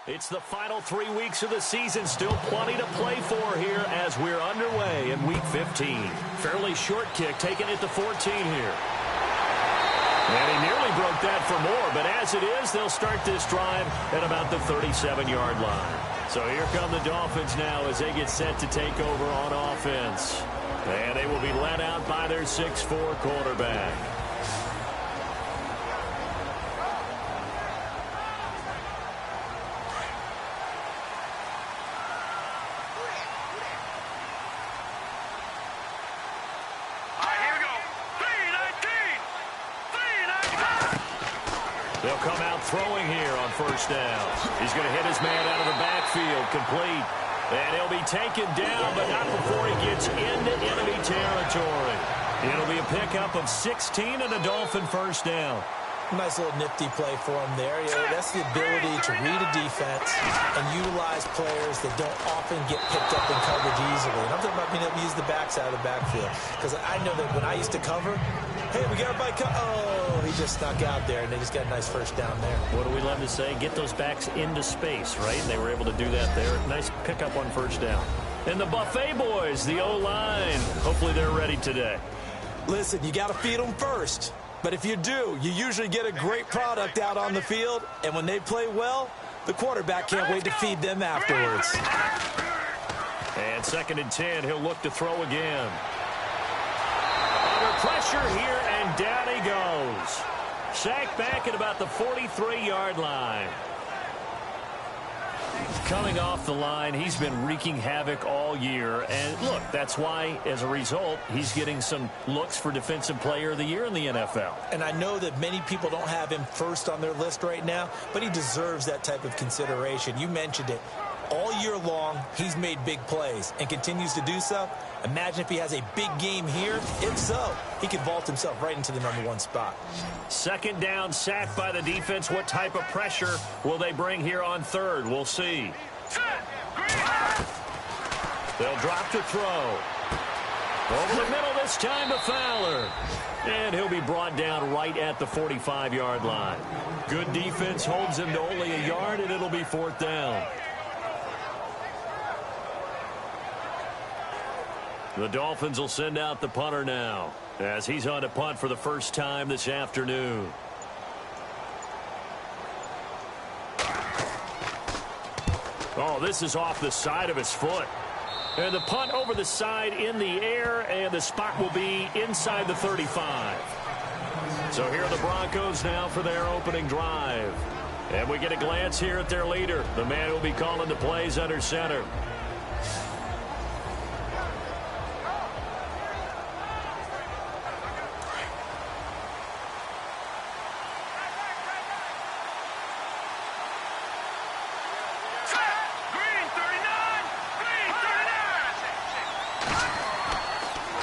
It's the final 3 weeks of the season. Still plenty to play for here as we're underway in Week 15. Fairly short kick, taking it to 14 here. And he nearly broke that for more, but as it is, they'll start this drive at about the 37-yard line. So here come the Dolphins now as they get set to take over on offense. And they will be led out by their 6'4" quarterback. They'll come out throwing here on first down. He's going to hit his man out of the backfield, complete. And he'll be taken down, but not before he gets into enemy territory. It'll be a pickup of 16 and a Dolphin first down. Nice little nifty play for him there. Yeah, that's the ability to read a defense and utilize players that don't often get picked up in coverage easily. And I'm talking about being able to use the backside of the backfield. Because I know that when I used to cover, hey, we got everybody oh, he just snuck out there, and they just got a nice first down there. What do we love to say? Get those backs into space, right? And they were able to do that there. Nice pickup on first down. And the Buffet boys, the O-line, hopefully they're ready today. Listen, you got to feed them first. But if you do, you usually get a great product out on the field. And when they play well, the quarterback can't wait to feed them afterwards. And 2nd and 10, he'll look to throw again. Under pressure here, and down he goes. Sacked back at about the 43-yard line. Coming off the line, he's been wreaking havoc all year. And look, that's why, as a result, he's getting some looks for Defensive Player of the Year in the NFL. And I know that many people don't have him first on their list right now, but he deserves that type of consideration. You mentioned it. All year long, he's made big plays and continues to do so. Imagine if he has a big game here. If so, he could vault himself right into the #1 spot. 2nd down, sacked by the defense. What type of pressure will they bring here on 3rd? We'll see. They'll drop to throw. Over the middle this time to Fowler. And he'll be brought down right at the 45-yard line. Good defense holds him to only a yard, and it'll be 4th down. The Dolphins will send out the punter now as he's on to punt for the first time this afternoon. Oh, this is off the side of his foot. And the punt over the side in the air, and the spot will be inside the 35. So here are the Broncos now for their opening drive. And we get a glance here at their leader, the man who will be calling the plays under center.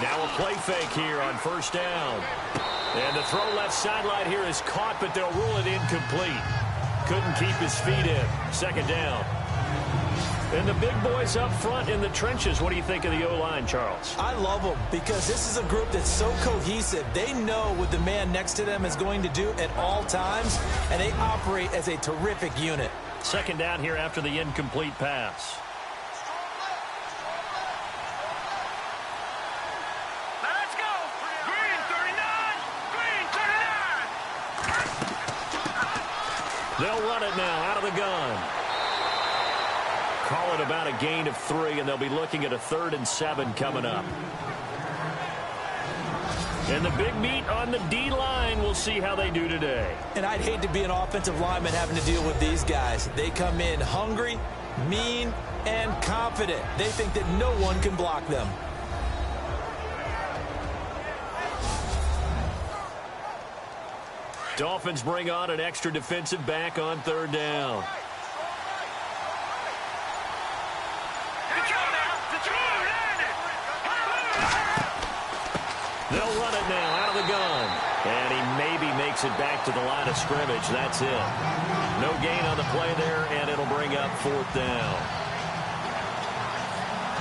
Now a play fake here on first down. And the throw left sideline here is caught, but they'll rule it incomplete. Couldn't keep his feet in. 2nd down. And the big boys up front in the trenches. What do you think of the O-line, Charles? I love them because this is a group that's so cohesive. They know what the man next to them is going to do at all times, and they operate as a terrific unit. 2nd down here after the incomplete pass. They'll run it now out of the gun. Call it about a gain of 3, and they'll be looking at a 3rd and 7 coming up. And the big meat on the D-line, we'll see how they do today. And I'd hate to be an offensive lineman having to deal with these guys. They come in hungry, mean, and confident. They think that no one can block them. Dolphins bring on an extra defensive back on 3rd down. They'll run it now out of the gun. And he maybe makes it back to the line of scrimmage. That's it. No gain on the play there, and it'll bring up 4th down.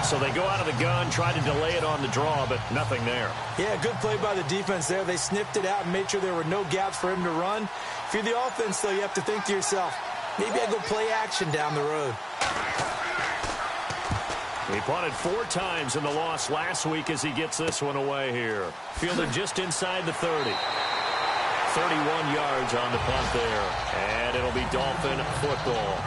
So they go out of the gun, try to delay it on the draw, but nothing there. Yeah, good play by the defense there. They sniffed it out and made sure there were no gaps for him to run. If you're the offense, though, you have to think to yourself, maybe I go play action down the road. He punted 4 times in the loss last week as he gets this one away here. Fielded just inside the 30. 31 yards on the punt there. And it'll be Dolphin football.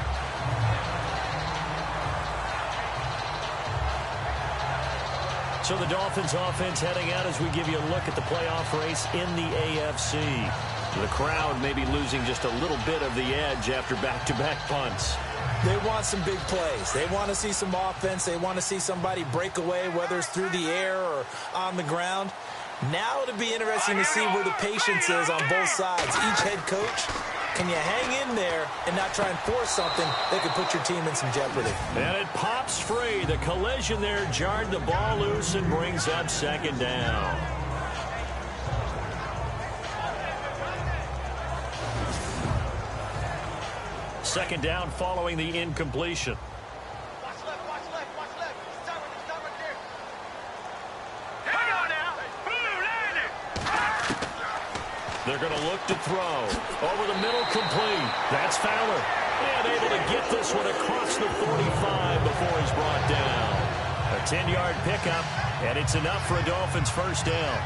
So the Dolphins offense heading out as we give you a look at the playoff race in the AFC. The crowd may be losing just a little bit of the edge after back-to-back punts. They want some big plays. They want to see some offense. They want to see somebody break away, whether it's through the air or on the ground. Now it'll be interesting to see where the patience is on both sides. Each head coach, can you hang in there and not try and force something that could put your team in some jeopardy? And it pops free. The collision there jarred the ball loose and brings up second down. Second down following the incompletion. Watch left, watch left, watch left. Stop right there. Hang on now. They're going to look to throw. Over the middle, complete. That's Fowler. And able to get this one across the 45 before he's brought down. A 10-yard pickup, and it's enough for a Dolphins first down.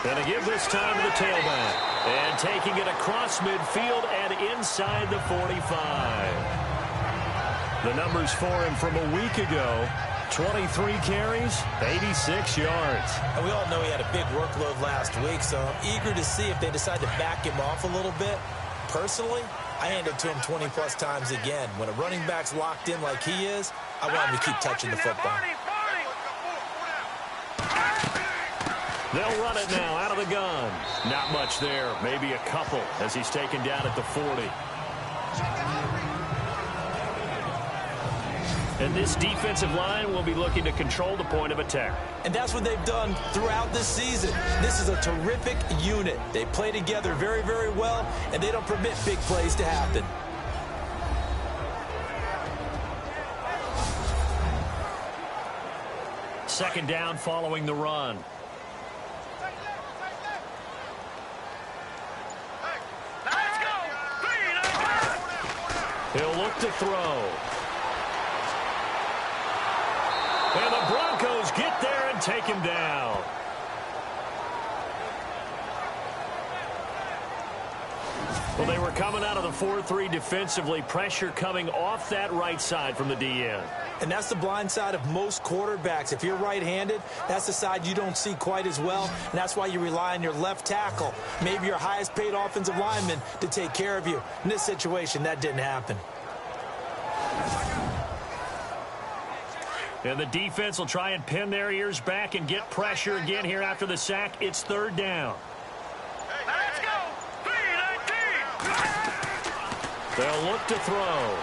Going to give this time to the tailback. And taking it across midfield and inside the 45. The numbers for him from a week ago. 23 carries, 86 yards. And we all know he had a big workload last week, so I'm eager to see if they decide to back him off a little bit. Personally, I hand it to him 20-plus times again. When a running back's locked in like he is, I want him to keep touching the football. They'll run it now out of the gun. Not much there. Maybe a couple as he's taken down at the 40. And this defensive line will be looking to control the point of attack. And that's what they've done throughout this season. This is a terrific unit. They play together very, very well, and they don't permit big plays to happen. Second down following the run. He'll look to throw. And the Broncos get there and take him down. Well, they were coming out of the 4-3 defensively. Pressure coming off that right side from the DN. And that's the blind side of most quarterbacks. If you're right-handed, that's the side you don't see quite as well. And that's why you rely on your left tackle, maybe your highest-paid offensive lineman, to take care of you. In this situation, that didn't happen. And the defense will try and pin their ears back and get pressure again here after the sack. It's third down. Let's go. 3-19. They'll look to throw.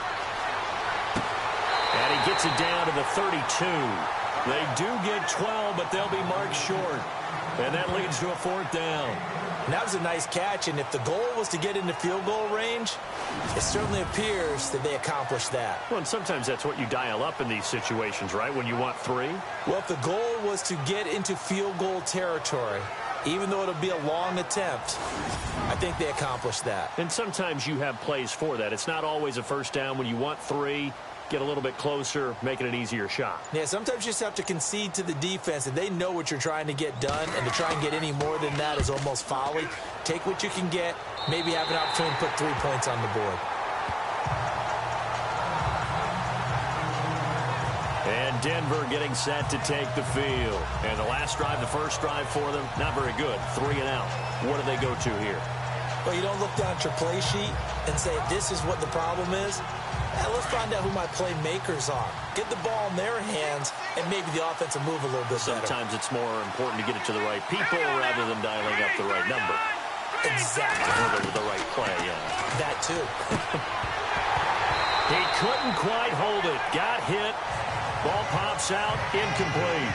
And he gets it down to the 32. They do get 12, but they'll be marked short. And that leads to a fourth down. And that was a nice catch, and if the goal was to get into field goal range, it certainly appears that they accomplished that. Well, and sometimes that's what you dial up in these situations, right, when you want 3? Well, if the goal was to get into field goal territory, even though it'll be a long attempt, I think they accomplished that. And sometimes you have plays for that. It's not always a first down. When you want 3, get a little bit closer, making an easier shot. Yeah, sometimes you just have to concede to the defense, and they know what you're trying to get done, and to try and get any more than that is almost folly. Take what you can get, maybe have an opportunity to put 3 points on the board. And Denver getting set to take the field. And the last drive, the first drive for them, not very good. 3 and out. What do they go to here? Well, you don't look down at your play sheet and say, this is what the problem is. Let's find out who my playmakers are. Get the ball in their hands, and maybe the offense will move a little bit better. Sometimes it's more important to get it to the right people rather than dialing up the right number. Exactly. Or the right play, yeah. That too. He couldn't quite hold it. Got hit. Ball pops out. Incomplete.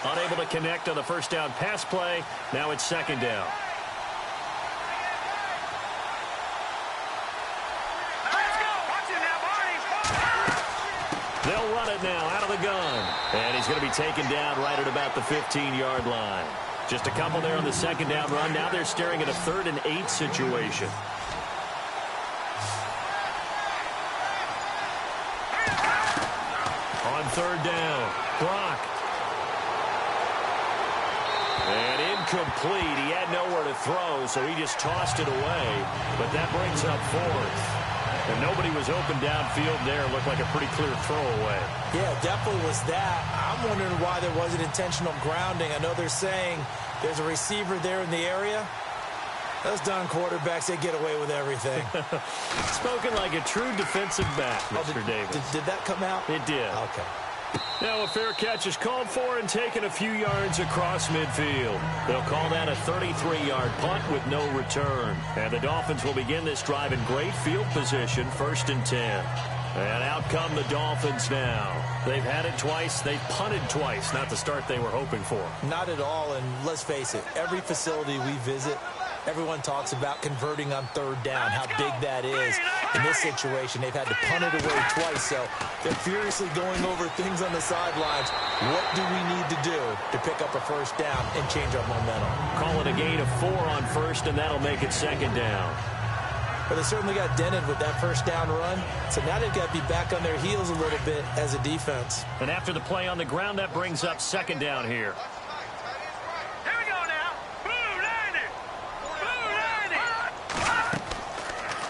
Unable to connect on the first down pass play. Now it's second down. They'll run it now out of the gun. And he's going to be taken down right at about the 15-yard line. Just a couple there on the second down run. Now they're staring at a 3rd and 8 situation. On 3rd down, Brock. And incomplete. He had nowhere to throw, so he just tossed it away. But that brings up 4th. And nobody was open downfield there. Looked like a pretty clear throwaway. Yeah, definitely was that. I'm wondering why there wasn't intentional grounding. I know they're saying there's a receiver there in the area. Those darn quarterbacks, they get away with everything. Spoken like a true defensive back, Mr. Davis. Did that come out? It did. Okay. Now a fair catch is called for and taken a few yards across midfield. They'll call that a 33-yard punt with no return. And the Dolphins will begin this drive in great field position, 1st and 10. And out come the Dolphins now. They've had it twice. They've punted twice. Not the start they were hoping for. Not at all, and let's face it, every facility we visit, everyone talks about converting on 3rd down, how big that is. In this situation, they've had to punt it away twice, so they're furiously going over things on the sidelines. What do we need to do to pick up a 1st down and change our momentum? Call it a gain of 4 on 1st, and that'll make it 2nd down. But they certainly got dented with that 1st down run, so now they've got to be back on their heels a little bit as a defense. And after the play on the ground, that brings up 2nd down here.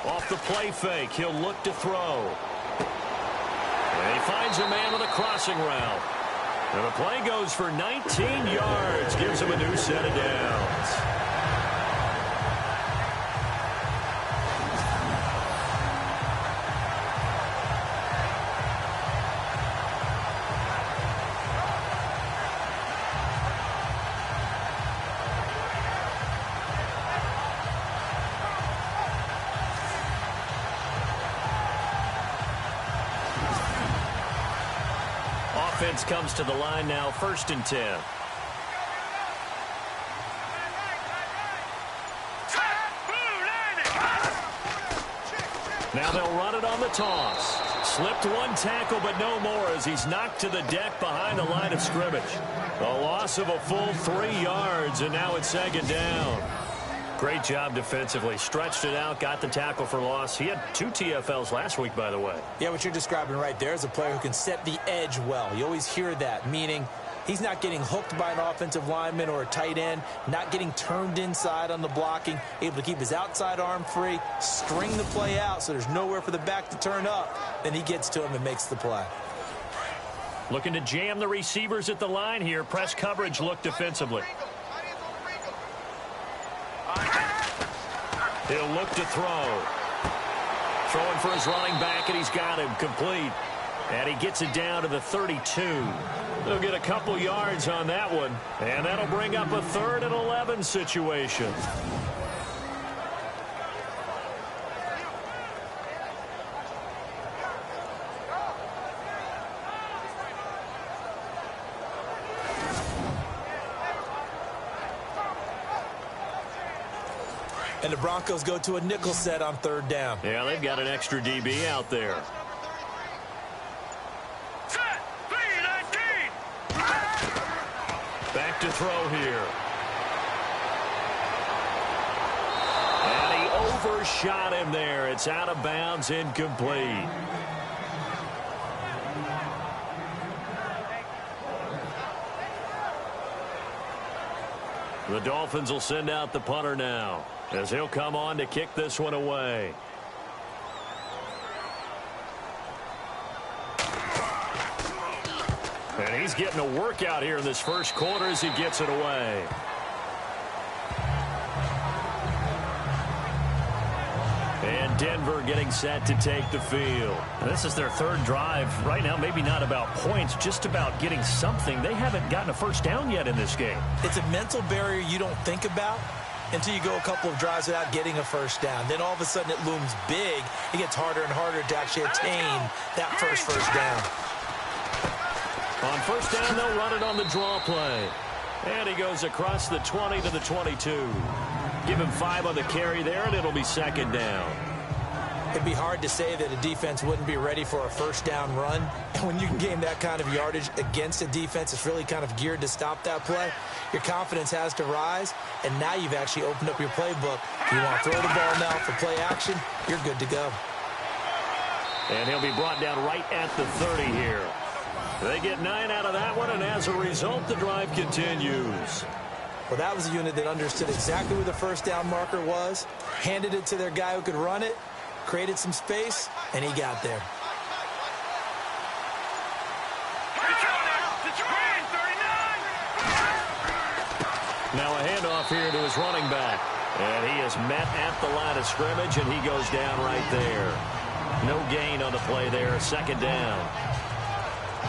Off the play fake, he'll look to throw. And he finds a man with a crossing route. And the play goes for 19 yards, gives him a new set of downs. Offense comes to the line now, 1st and 10. Now they'll run it on the toss. Slipped one tackle, but no more as he's knocked to the deck behind the line of scrimmage. A loss of a full 3 yards, and now it's 2nd down. Great job defensively. Stretched it out, got the tackle for loss. He had 2 TFLs last week, by the way. Yeah, what you're describing right there is a player who can set the edge well. You always hear that, meaning he's not getting hooked by an offensive lineman or a tight end, not getting turned inside on the blocking, able to keep his outside arm free, string the play out so there's nowhere for the back to turn up. Then he gets to him and makes the play. Looking to jam the receivers at the line here. Press coverage look defensively. He'll look to throw. Throwing for his running back, and he's got him complete. And he gets it down to the 32. They'll get a couple yards on that one. And that'll bring up a 3rd and 11 situation. And the Broncos go to a nickel set on 3rd down. Yeah, they've got an extra DB out there. Back to throw here. And he overshot him there. It's out of bounds, incomplete. The Dolphins will send out the punter now, as he'll come on to kick this one away. And he's getting a workout here in this first quarter as he gets it away. And Denver getting set to take the field. This is their third drive. Right now, maybe not about points, just about getting something. They haven't gotten a first down yet in this game. It's a mental barrier you don't think about until you go a couple of drives without getting a first down. Then all of a sudden it looms big. It gets harder and harder to actually attain that first down. On first down, they'll run it on the draw play. And he goes across the 20 to the 22. Give him 5 on the carry there, and it'll be second down. It'd be hard to say that a defense wouldn't be ready for a first down run. And when you can gain that kind of yardage against a defense, it's really kind of geared to stop that play. Your confidence has to rise, and now you've actually opened up your playbook. If you want to throw the ball now for play action, you're good to go. And he'll be brought down right at the 30 here. They get 9 out of that one, and as a result, the drive continues. Well, that was a unit that understood exactly where the first down marker was, handed it to their guy who could run it, created some space, and he got there. Now a handoff here to his running back. And he is met at the line of scrimmage, and he goes down right there. No gain on the play there, second down.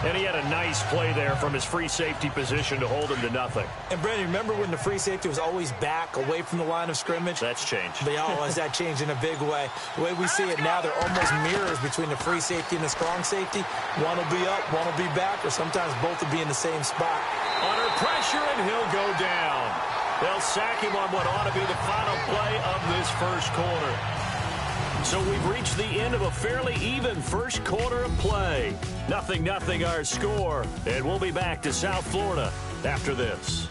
And he had a nice play there from his free safety position to hold him to nothing. And, Brandon, remember when the free safety was always back away from the line of scrimmage? That's changed. Has that changed in a big way? The way we see it now, they're almost mirrors between the free safety and the strong safety. One will be up, one will be back, or sometimes both will be in the same spot. Under pressure, and he'll go down. They'll sack him on what ought to be the final play of this first quarter. So we've reached the end of a fairly even first quarter of play. 0-0 our score, and we'll be back to South Florida after this.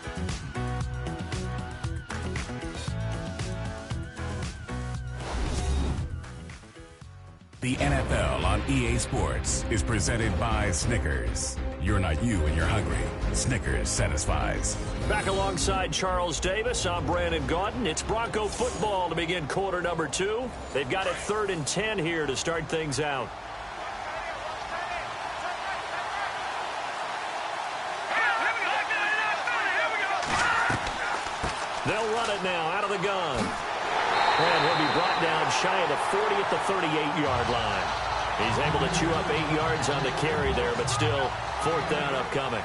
The NFL on EA Sports is presented by Snickers. You're not you when you're hungry. Snickers satisfies. Back alongside Charles Davis, I'm Brandon Gaudin. It's Bronco football to begin quarter number 2. They've got it 3rd and 10 here to start things out. They'll run it now out of the gun. And he'll be brought down shy of the 40 at the 38-yard line. He's able to chew up 8 yards on the carry there, but still 4th down upcoming.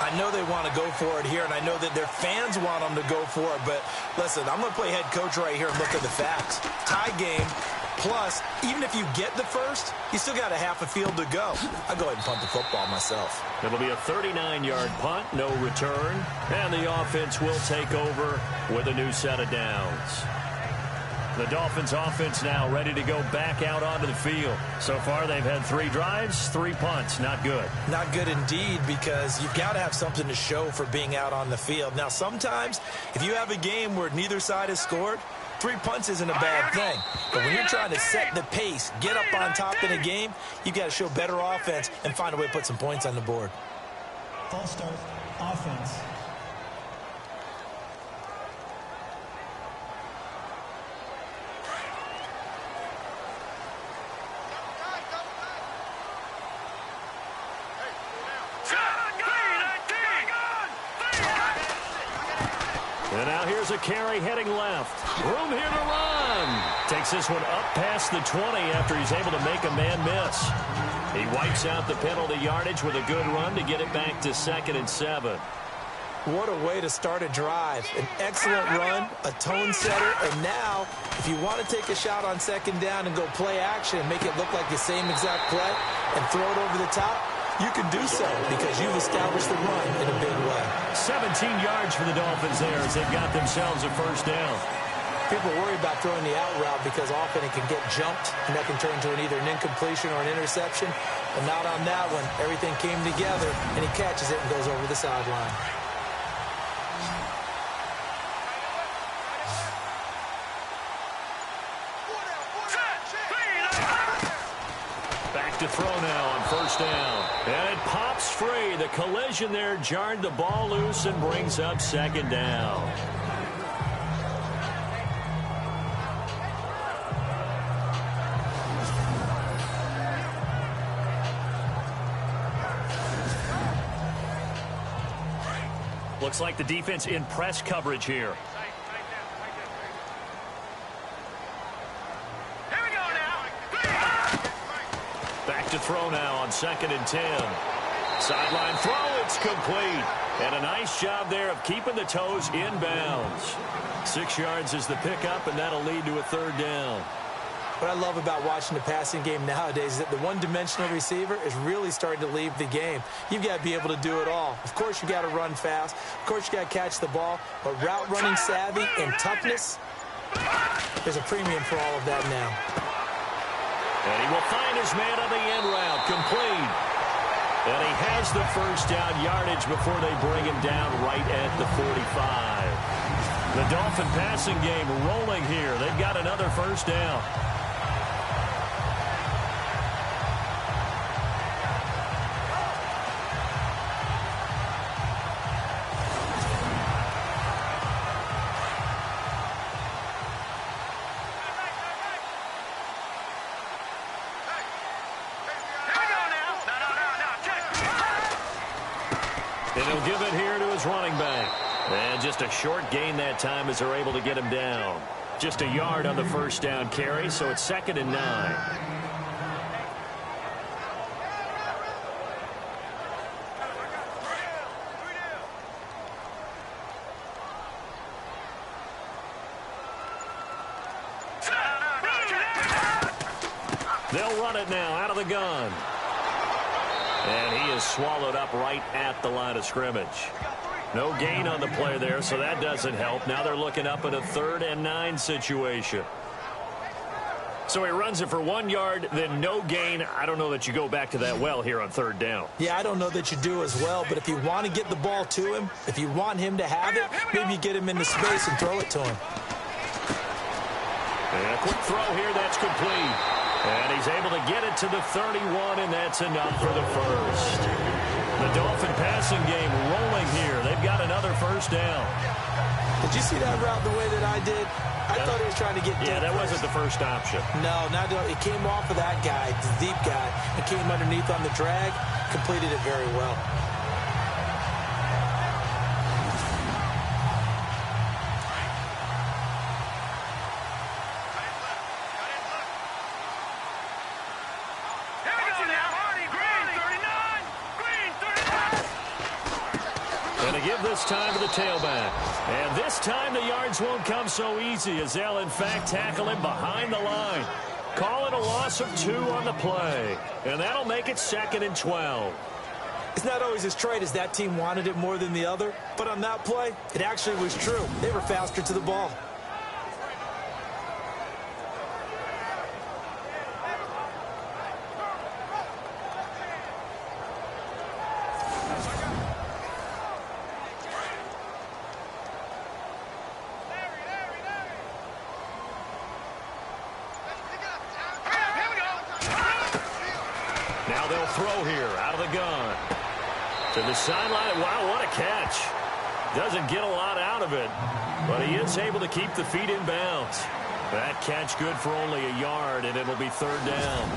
I know they want to go for it here, and I know that their fans want them to go for it, but listen, I'm going to play head coach right here and look at the facts. Tie game, plus, even if you get the first, you still got a half a field to go. I'll go ahead and punt the football myself. It'll be a 39-yard punt, no return, and the offense will take over with a new set of downs. The Dolphins offense now ready to go back out onto the field. So far, they've had 3 drives, 3 punts. Not good. Not good indeed, because you've got to have something to show for being out on the field. Now, sometimes, if you have a game where neither side has scored, 3 punts isn't a bad thing. But when you're trying to set the pace, get up on top in a game, you've got to show better offense and find a way to put some points on the board. False start, offense. And now here's a carry heading left. Room here to run. Takes this one up past the 20 after he's able to make a man miss. He wipes out the penalty yardage with a good run to get it back to 2nd and 7. What a way to start a drive. An excellent run, a tone setter, and now, if you want to take a shot on 2nd down and go play action and make it look like the same exact play and throw it over the top, you can do so because you've established the run in a big way. 17 yards for the Dolphins there as they've got themselves a first down. People worry about throwing the out route because often it can get jumped, and that can turn into either an incompletion or an interception. But not on that one. Everything came together, and he catches it and goes over the sideline. Back to throw now on first down. And it pops free. The collision there jarred the ball loose and brings up 2nd down. Looks like the defense in press coverage here. to throw now on 2nd and 10. Sideline throw, it's complete. And a nice job there of keeping the toes in bounds. 6 yards is the pickup, and that'll lead to a 3rd down. What I love about watching the passing game nowadays is that the one-dimensional receiver is really starting to leave the game. You've got to be able to do it all. Of course, you got to run fast. Of course, you got to catch the ball. But route running savvy and toughness, there's a premium for all of that now. And he will find his man on the end route, complete. And he has the 1st down yardage before they bring him down right at the 45. The Dolphin passing game rolling here. They've got another 1st down. And he'll give it here to his running back. And just a short gain that time as they're able to get him down. Just a yard on the 1st down carry, so it's 2nd and 9. They'll run it now out of the gun. And he is swallowed up right at the line of scrimmage. No gain on the play there, so that doesn't help. Now they're looking up at a 3rd and 9 situation. So he runs it for 1 yard, then no gain. I don't know that you go back to that well here on 3rd down. Yeah, I don't know that you do as well, but if you want to get the ball to him, if you want him to have it, maybe you get him into space and throw it to him. And a quick throw here, that's complete. And he's able to get it to the 31, and that's enough for the 1st. The Dolphin passing game rolling here. They've got another 1st down. Did you see that route the way that I did? I thought he was trying to get deep. Yeah, that wasn't the first option. No, not it came off of that guy, the deep guy, and came underneath on the drag, completed it very well. This time to the tailback. And this time the yards won't come so easy as they'll in fact tackle him behind the line. Call it a loss of 2 on the play. And that'll make it 2nd and 12. It's not always as straight as that team wanted it more than the other, but on that play, it actually was true. They were faster to the ball. Throw here out of the gun to the sideline. Wow, what a catch. Doesn't get a lot out of it, but he is able to keep the feet in bounds. That catch good for only a yard, and it'll be 3rd down.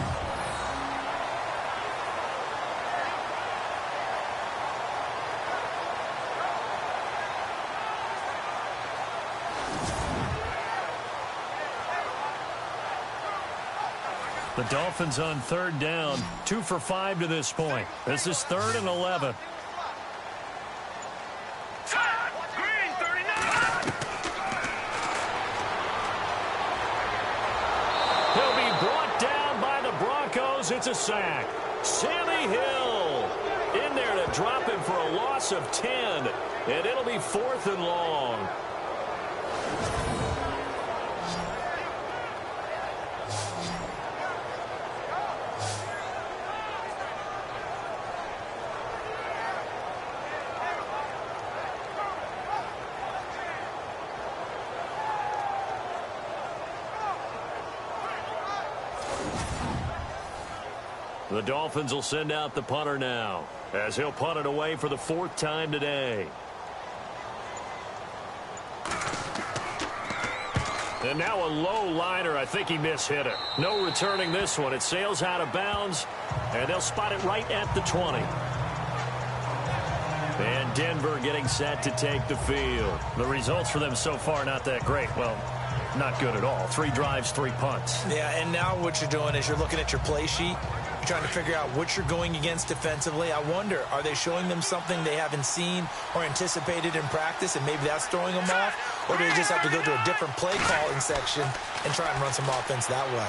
The Dolphins on 3rd down, 2 for 5 to this point. This is 3rd and 11. Green, 39. He'll be brought down by the Broncos. It's a sack. Sammy Hill in there to drop him for a loss of 10, and it'll be 4th and long. The Dolphins will send out the punter now, as he'll punt it away for the 4th time today. And now a low liner. I think he mishit it. No returning this one. It sails out of bounds, and they'll spot it right at the 20. And Denver getting set to take the field. The results for them so far not that great. Well, not good at all. 3 drives, 3 punts. Yeah, and now what you're doing is you're looking at your play sheet, You're trying to figure out what you're going against defensively. I wonder, are they showing them something they haven't seen or anticipated in practice, and maybe that's throwing them off? Or do they just have to go to a different play calling section and try and run some offense that way?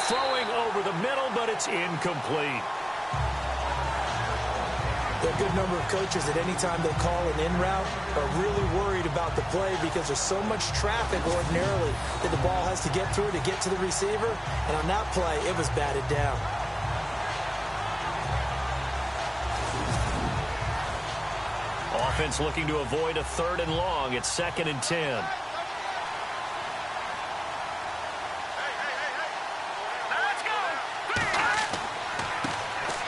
Throwing over the middle, but it's incomplete. There are a good number of coaches that any time they call an in route are really worried about the play because there's so much traffic ordinarily that the ball has to get through to get to the receiver. And on that play, it was batted down. Offense looking to avoid a 3rd and long. It's 2nd and 10.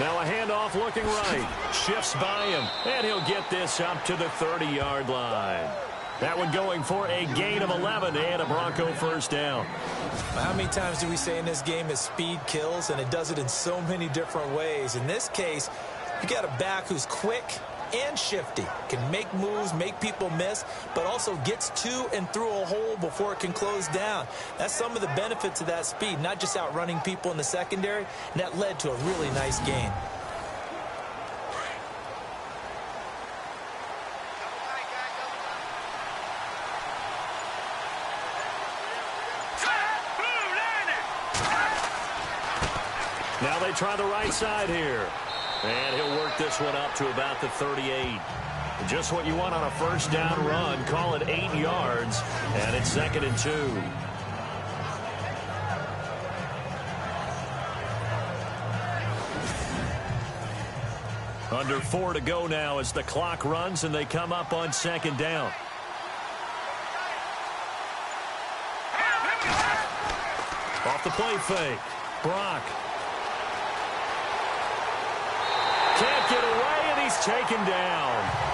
Now a handoff looking right. Shifts by him, and he'll get this up to the 30-yard line. That one going for a gain of 11 and a Bronco first down. How many times do we say in this game is speed kills, and it does it in so many different ways. In this case, you got a back who's quick and shifty, can make moves, make people miss, but also gets to and through a hole before it can close down. That's some of the benefits of that speed, not just outrunning people in the secondary, and that led to a really nice gain. Now they try the right side here. And he'll work this one up to about the 38. Just what you want on a first down run. Call it 8 yards. And it's 2nd and 2. Under 4 to go now as the clock runs and they come up on 2nd down. Off the play fake. Brock. Can't get away, and he's taken down.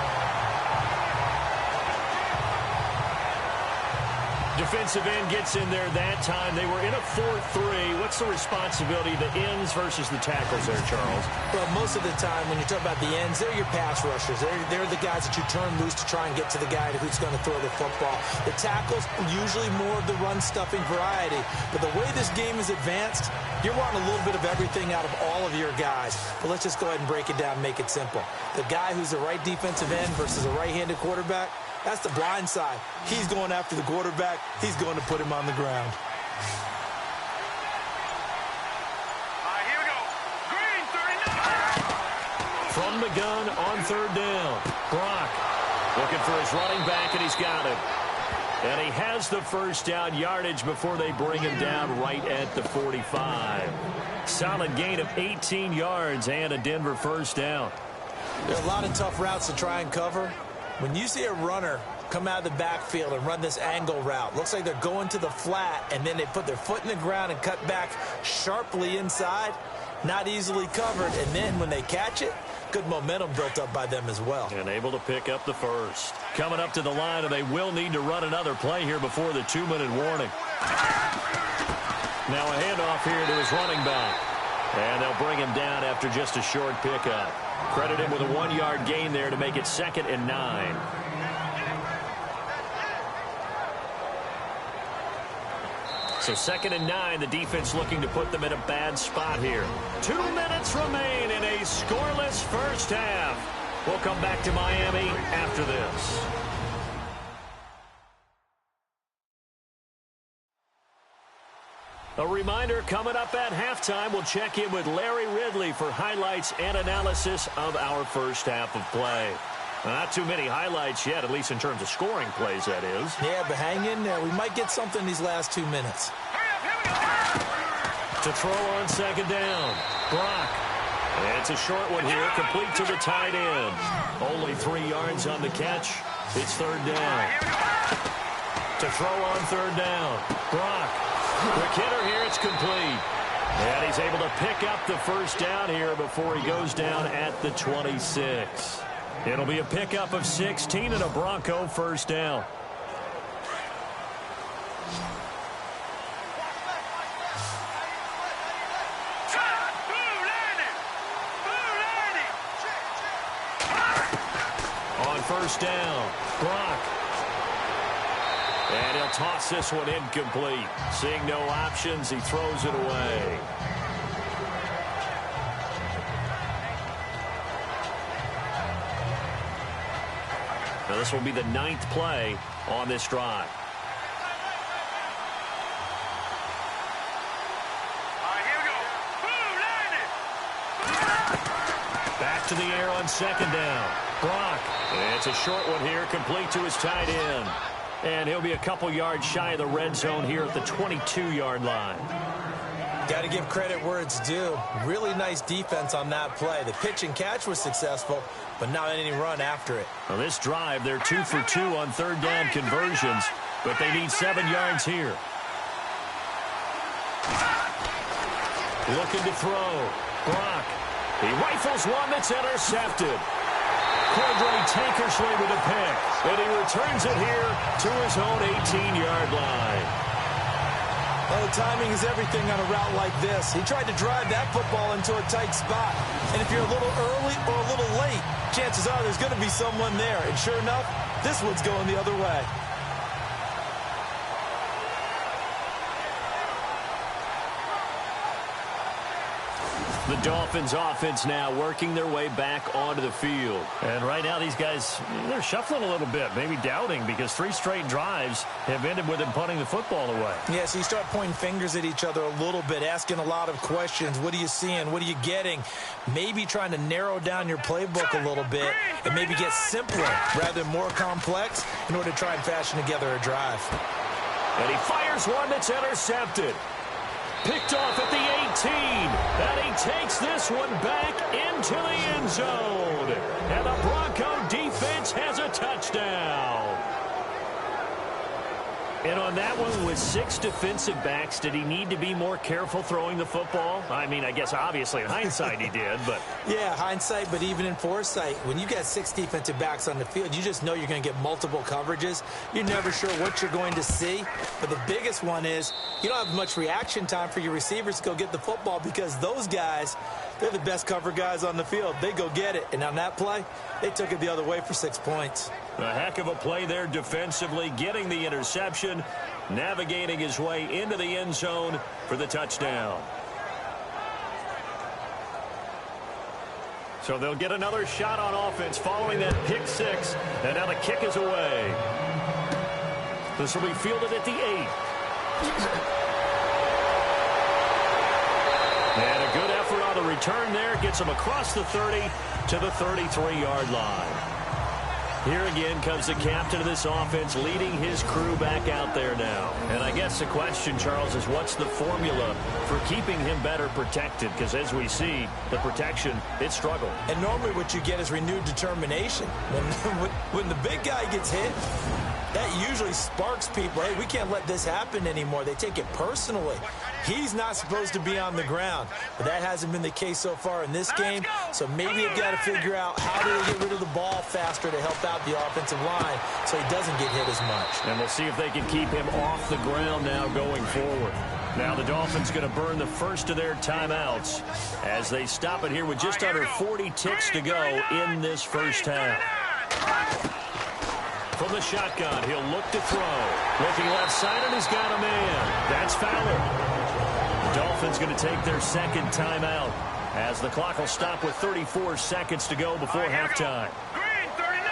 Defensive end gets in there that time. They were in a 4-3. What's the responsibility of the ends versus the tackles there, Charles? Well, most of the time when you talk about the ends, they're your pass rushers. They're the guys that you turn loose to try and get to the guy who's going to throw the football. The tackles, usually more of the run-stuffing variety. But the way this game is advanced, you're wanting a little bit of everything out of all of your guys. But let's just go ahead and break it down and make it simple. The guy who's the right defensive end versus a right-handed quarterback, that's the blind side. He's going after the quarterback. He's going to put him on the ground. Here we go. Green, 39. From the gun on 3rd down. Brock looking for his running back, and he's got him. And he has the first down yardage before they bring him down right at the 45. Solid gain of 18 yards and a Denver first down. There are a lot of tough routes to try and cover. When you see a runner come out of the backfield and run this angle route, looks like they're going to the flat, and then they put their foot in the ground and cut back sharply inside, not easily covered. And then when they catch it, good momentum built up by them as well. And able to pick up the first. Coming up to the line, and they will need to run another play here before the 2-minute warning. Now a handoff here to his running back. And they'll bring him down after just a short pickup. Credit him with a 1-yard gain there to make it 2nd and 9. So 2nd and 9, the defense looking to put them in a bad spot here. 2 minutes remain in a scoreless first half. We'll come back to Miami after this. A reminder, coming up at halftime, we'll check in with Larry Ridley for highlights and analysis of our first half of play. Not too many highlights yet, at least in terms of scoring plays, that is. Yeah, but hang in there. We might get something in these last 2 minutes. To throw on 2nd down, Brock. And it's a short one here, complete to the tight end. Only 3 yards on the catch. It's 3rd down. To throw on 3rd down, Brock. Quick hitter here, it's complete. And he's able to pick up the first down here before he goes down at the 26. It'll be a pickup of 16 and a Bronco first down. On first down, Brock. And he'll toss this one incomplete. Seeing no options, he throws it away. Now this will be the 9th play on this drive. Back to the air on 2nd down. Brock. It's a short one here, complete to his tight end. And he'll be a couple yards shy of the red zone here at the 22-yard line. Got to give credit where it's due. Really nice defense on that play. The pitch and catch was successful, but not any run after it. On this drive, they're 2 for 2 on 3rd down conversions, but they need 7 yards here. Looking to throw. Brock. He rifles one that's intercepted. Cordray Tankersley with a pick, and he returns it here to his own 18-yard line. Well, timing is everything on a route like this. He tried to drive that football into a tight spot. And if you're a little early or a little late, chances are there's going to be someone there. And sure enough, this one's going the other way. The Dolphins offense now working their way back onto the field. And right now these guys, they're shuffling a little bit, maybe doubting, because 3 straight drives have ended with them punting the football away. Yeah, so you start pointing fingers at each other a little bit, asking a lot of questions. What are you seeing? What are you getting? Maybe trying to narrow down your playbook a little bit and maybe get simpler rather than more complex in order to try and fashion together a drive. And he fires one that's intercepted. Picked off at the 18, and he takes this one back into the end zone. And the Bronco defense has a touchdown. And on that one, with 6 defensive backs, did he need to be more careful throwing the football? I mean, I guess obviously in hindsight he did, but... Yeah, hindsight, but even in foresight, when you got 6 defensive backs on the field, you just know you're going to get multiple coverages. You're never sure what you're going to see. But the biggest one is you don't have much reaction time for your receivers to go get the football because those guys, they're the best cover guys on the field. They go get it. And on that play, they took it the other way for 6 points. A heck of a play there defensively, getting the interception, navigating his way into the end zone for the touchdown. So they'll get another shot on offense following that pick 6, and now the kick is away. This will be fielded at the 8. And a good effort on the return there, gets him across the 30 to the 33-yard line. Here again comes the captain of this offense, leading his crew back out there now. And I guess the question, Charles, is what's the formula for keeping him better protected? Because as we see, the protection, it struggled. And normally what you get is renewed determination. When the big guy gets hit, that usually sparks people. Hey, we can't let this happen anymore. They take it personally. He's not supposed to be on the ground, but that hasn't been the case so far in this game. So maybe they've got to figure out how do they get rid of the ball faster to help out the offensive line so he doesn't get hit as much. And we'll see if they can keep him off the ground now going forward. Now the Dolphins going to burn the first of their timeouts as they stop it here with just under 40 ticks to go in this first half. From the shotgun, he'll look to throw. Looking left side, and he's got a man. That's Fowler. The Dolphins going to take their second timeout as the clock will stop with 34 seconds to go before halftime. Green 39!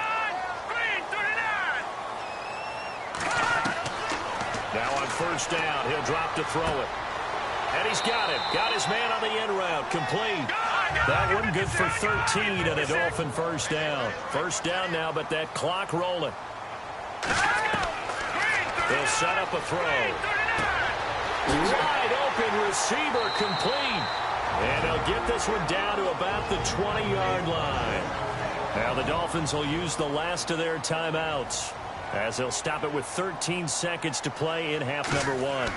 Green 39! Now on first down, he'll drop to throw it. And he's got it. Got his man on the end route. Complete. That one good for 13 and a Dolphin first down. First down now, but that clock rolling. They'll set up a throw. Wide open receiver complete. And they'll get this one down to about the 20-yard line. Now the Dolphins will use the last of their timeouts as they'll stop it with 13 seconds to play in half number 1.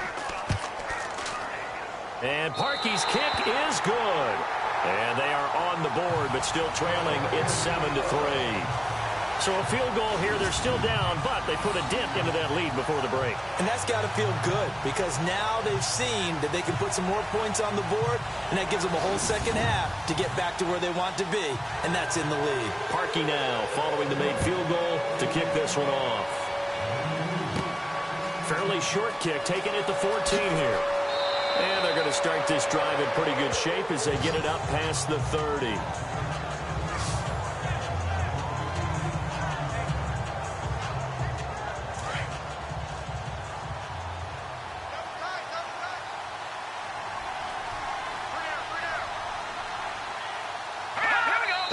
And Parkey's kick is good. And they are on the board, but still trailing. It's 7-3. So a field goal here, they're still down, but they put a dent into that lead before the break. And that's got to feel good because now they've seen that they can put some more points on the board, and that gives them a whole second half to get back to where they want to be, and that's in the lead. Parkey now following the made field goal to kick this one off. Fairly short kick, taking it to 14 here. And they're going to start this drive in pretty good shape as they get it up past the 30.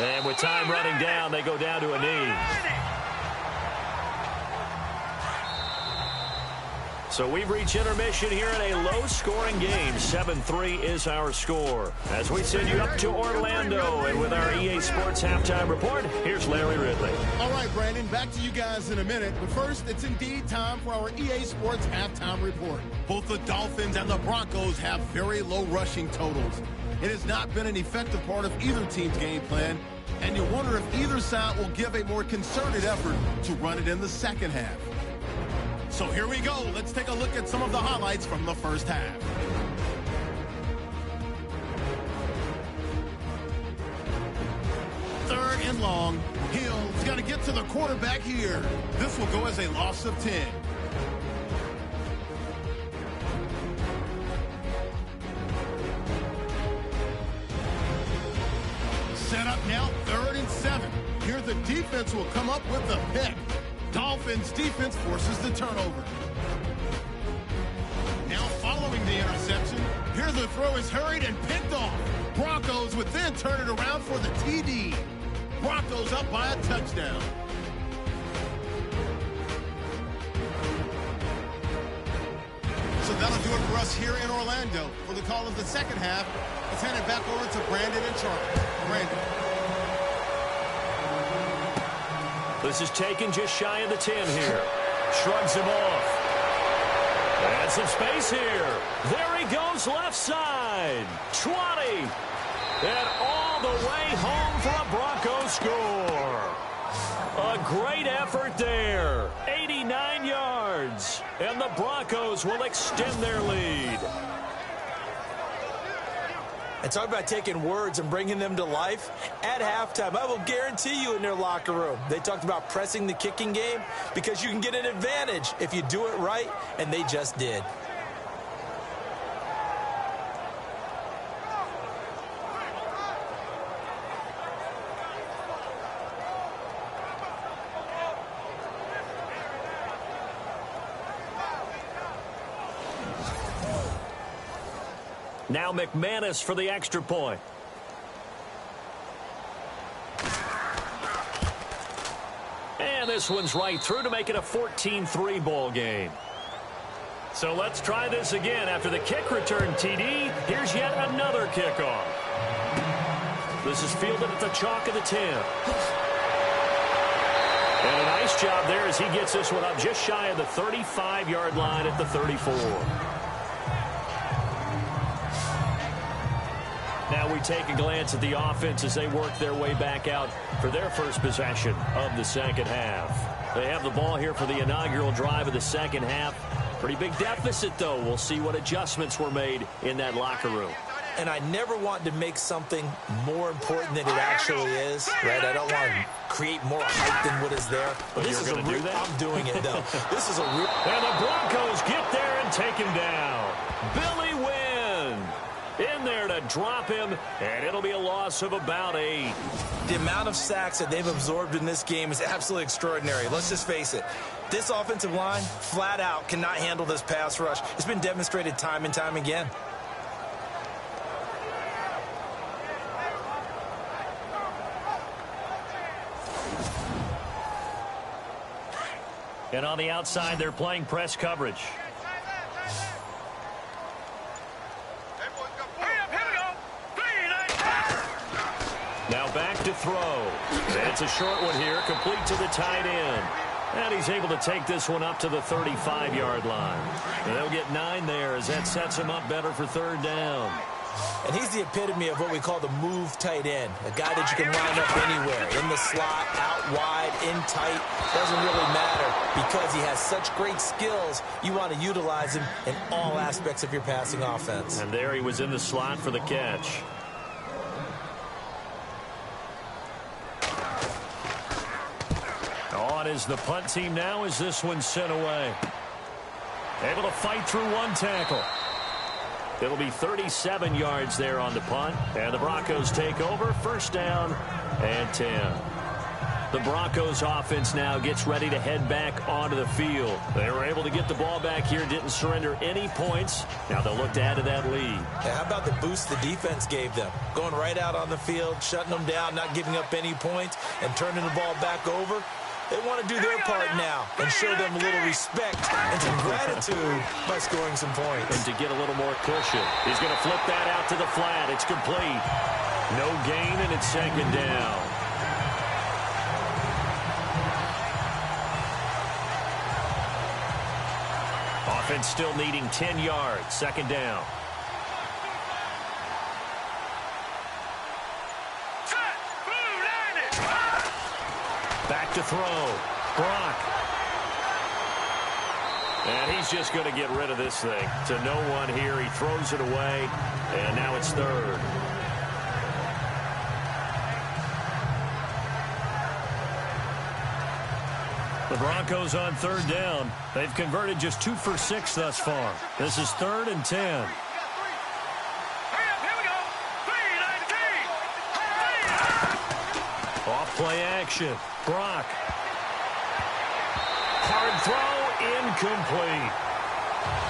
And with time running down, they go down to a knee. So we've reached intermission here in a low-scoring game. 7-3 is our score. As we send you up to Orlando, and with our EA Sports Halftime Report, here's Larry Ridley. All right, Brandon, back to you guys in a minute. But first, it's indeed time for our EA Sports Halftime Report. Both the Dolphins and the Broncos have very low rushing totals. It has not been an effective part of either team's game plan, and you wonder if either side will give a more concerted effort to run it in the second half. So here we go. Let's take a look at some of the highlights from the first half. Third and long. Hill's got to get to the quarterback here. This will go as a loss of 10. Set up now, 3rd and 7. Here the defense will come up with the pick. Dolphins defense forces the turnover. Now following the interception, here the throw is hurried and picked off. Broncos would then turn it around for the TD. Broncos up by a touchdown. So that'll do it for us here in Orlando. For the call of the second half, let's hand it back over to Brandon and Charlie. Brandon. This is taken just shy of the 10 here. Shrugs him off. And some space here. There he goes left side. 20. And all the way home for a Broncos score. A great effort there. 89 yards. And the Broncos will extend their lead. And talk about taking words and bringing them to life. At halftime, I will guarantee you in their locker room, they talked about pressing the kicking game because you can get an advantage if you do it right, and they just did. Now McManus for the extra point. And this one's right through to make it a 14-3 ball game. So let's try this again. After the kick return TD, here's yet another kickoff. This is fielded at the chalk of the 10. And a nice job there as he gets this one up just shy of the 35-yard line at the 34. Now we take a glance at the offense as they work their way back out for their first possession of the second half. They have the ball here for the inaugural drive of the second half. Pretty big deficit, though. We'll see what adjustments were made in that locker room. And I never want to make something more important than it actually is, right? I don't want to create more hype than what is there. But this is a real, I'm doing it, though. This is a real... And the Broncos get there and take him down. Billy Wynn in there to drop him, and it'll be a loss of about 8. The amount of sacks that they've absorbed in this game is absolutely extraordinary. Let's just face it. This offensive line, flat out, cannot handle this pass rush. It's been demonstrated time and time again. And on the outside, they're playing press coverage. Now back to throw. It's a short one here, complete to the tight end. And he's able to take this one up to the 35-yard line. And they'll get 9 there as that sets him up better for third down. And he's the epitome of what we call the move tight end, a guy that you can line up anywhere, in the slot, out wide, in tight. Doesn't really matter because he has such great skills. You want to utilize him in all aspects of your passing offense. And there he was in the slot for the catch. On is the punt team now as this one's sent away. Able to fight through one tackle. It'll be 37 yards there on the punt. And the Broncos take over. First down and 10. The Broncos offense now gets ready to head back onto the field. They were able to get the ball back here, didn't surrender any points. Now they'll look to add to that lead. Yeah, how about the boost the defense gave them? Going right out on the field, shutting them down, not giving up any points, and turning the ball back over. They want to do their part now and show them a little respect and some gratitude by scoring some points. And to get a little more cushion, he's going to flip that out to the flat. It's complete. No gain, and it's second down. Offense still needing 10 yards. Second down. Back to throw. Brock. And he's just going to get rid of this thing. To no one here. He throws it away. And now it's third. The Broncos on third down. They've converted just 2 for 6 thus far. This is 3rd and 10. Off play action. Brock. Hard throw, incomplete.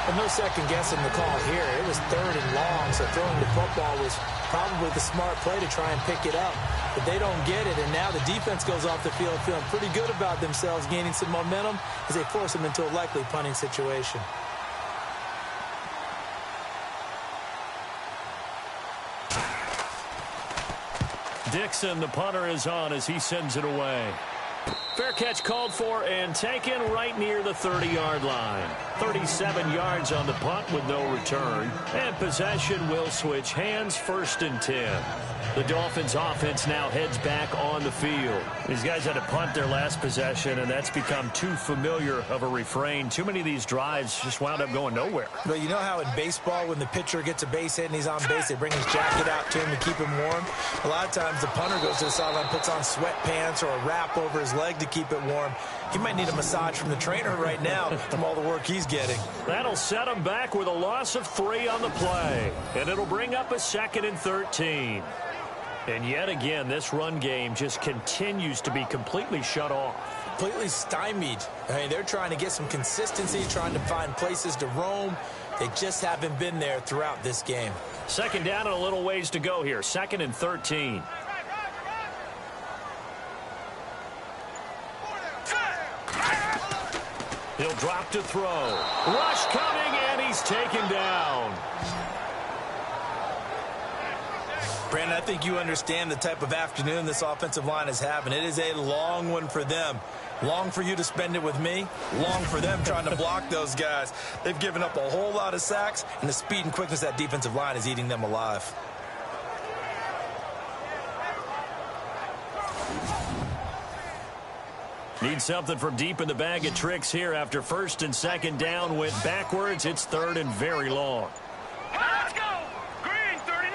And no second guessing the call here. It was 3rd and long, so throwing the football was probably the smart play to try and pick it up. But they don't get it, and now the defense goes off the field feeling pretty good about themselves, gaining some momentum as they force them into a likely punting situation. Dixon, the punter, is on as he sends it away. Fair catch called for and taken right near the 30-yard line. 37 yards on the punt with no return. And possession will switch hands, 1st and 10. The Dolphins offense now heads back on the field. These guys had to punt their last possession, and that's become too familiar of a refrain. Too many of these drives just wound up going nowhere. But you know how in baseball, when the pitcher gets a base hit and he's on base, they bring his jacket out to him to keep him warm? A lot of times the punter goes to the sideline, puts on sweatpants or a wrap over his leg to keep it warm. He might need a massage from the trainer right now from all the work he's getting. That'll set him back with a loss of 3 on the play. And it'll bring up a 2nd and 13. And yet again, this run game just continues to be completely shut off. Completely stymied. I mean, they're trying to get some consistency, trying to find places to roam. They just haven't been there throughout this game. Second down and a little ways to go here. 2nd and 13. He'll drop to throw. Rush coming, and he's taken down. Brandon, I think you understand the type of afternoon this offensive line is having. It is a long one for them. Long for you to spend it with me. Long for them trying to block those guys. They've given up a whole lot of sacks, and the speed and quickness of that defensive line is eating them alive. Need something from deep in the bag of tricks here after 1st and 2nd down. Went backwards. It's 3rd and very long. Let's go! Green, 39!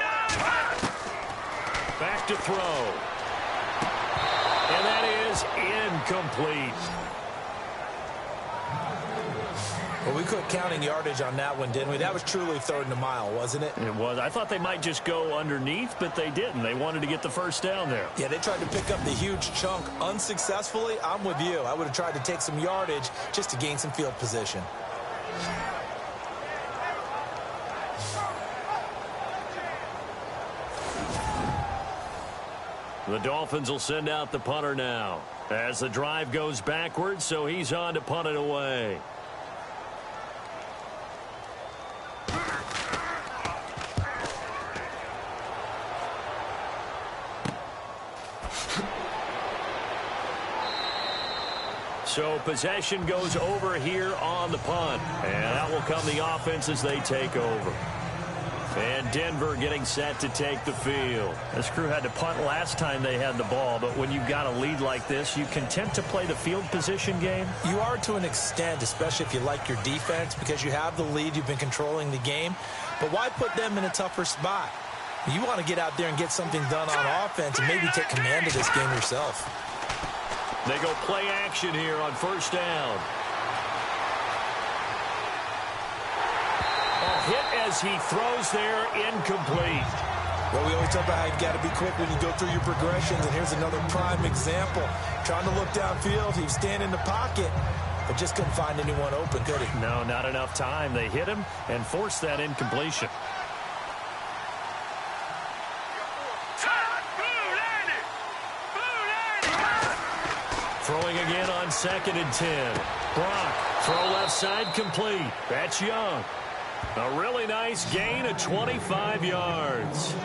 Back to throw. And that is incomplete. Well, we quit counting yardage on that one, didn't we? That was truly 3rd and a mile, wasn't it? It was. I thought they might just go underneath, but they didn't. They wanted to get the first down there. Yeah, they tried to pick up the huge chunk unsuccessfully. I'm with you. I would have tried to take some yardage just to gain some field position. The Dolphins will send out the punter now as the drive goes backwards, so he's on to punt it away. So possession goes over here on the punt. And that will come the offense as they take over. And Denver getting set to take the field. This crew had to punt last time they had the ball, but when you've got a lead like this, you content to play the field position game? You are to an extent, especially if you like your defense, because you have the lead, you've been controlling the game. But why put them in a tougher spot? You want to get out there and get something done on offense and maybe take command of this game yourself. They go play action here on 1st down. as he throws there, incomplete. Well, we always talk about how you got to be quick when you go through your progressions, and here's another prime example. Trying to look downfield, he was standing in the pocket, but just couldn't find anyone open, could he? No, not enough time. They hit him and forced that incompletion. Throwing again on 2nd and 10. Brock, throw left side complete. That's Young. A really nice gain of 25 yards.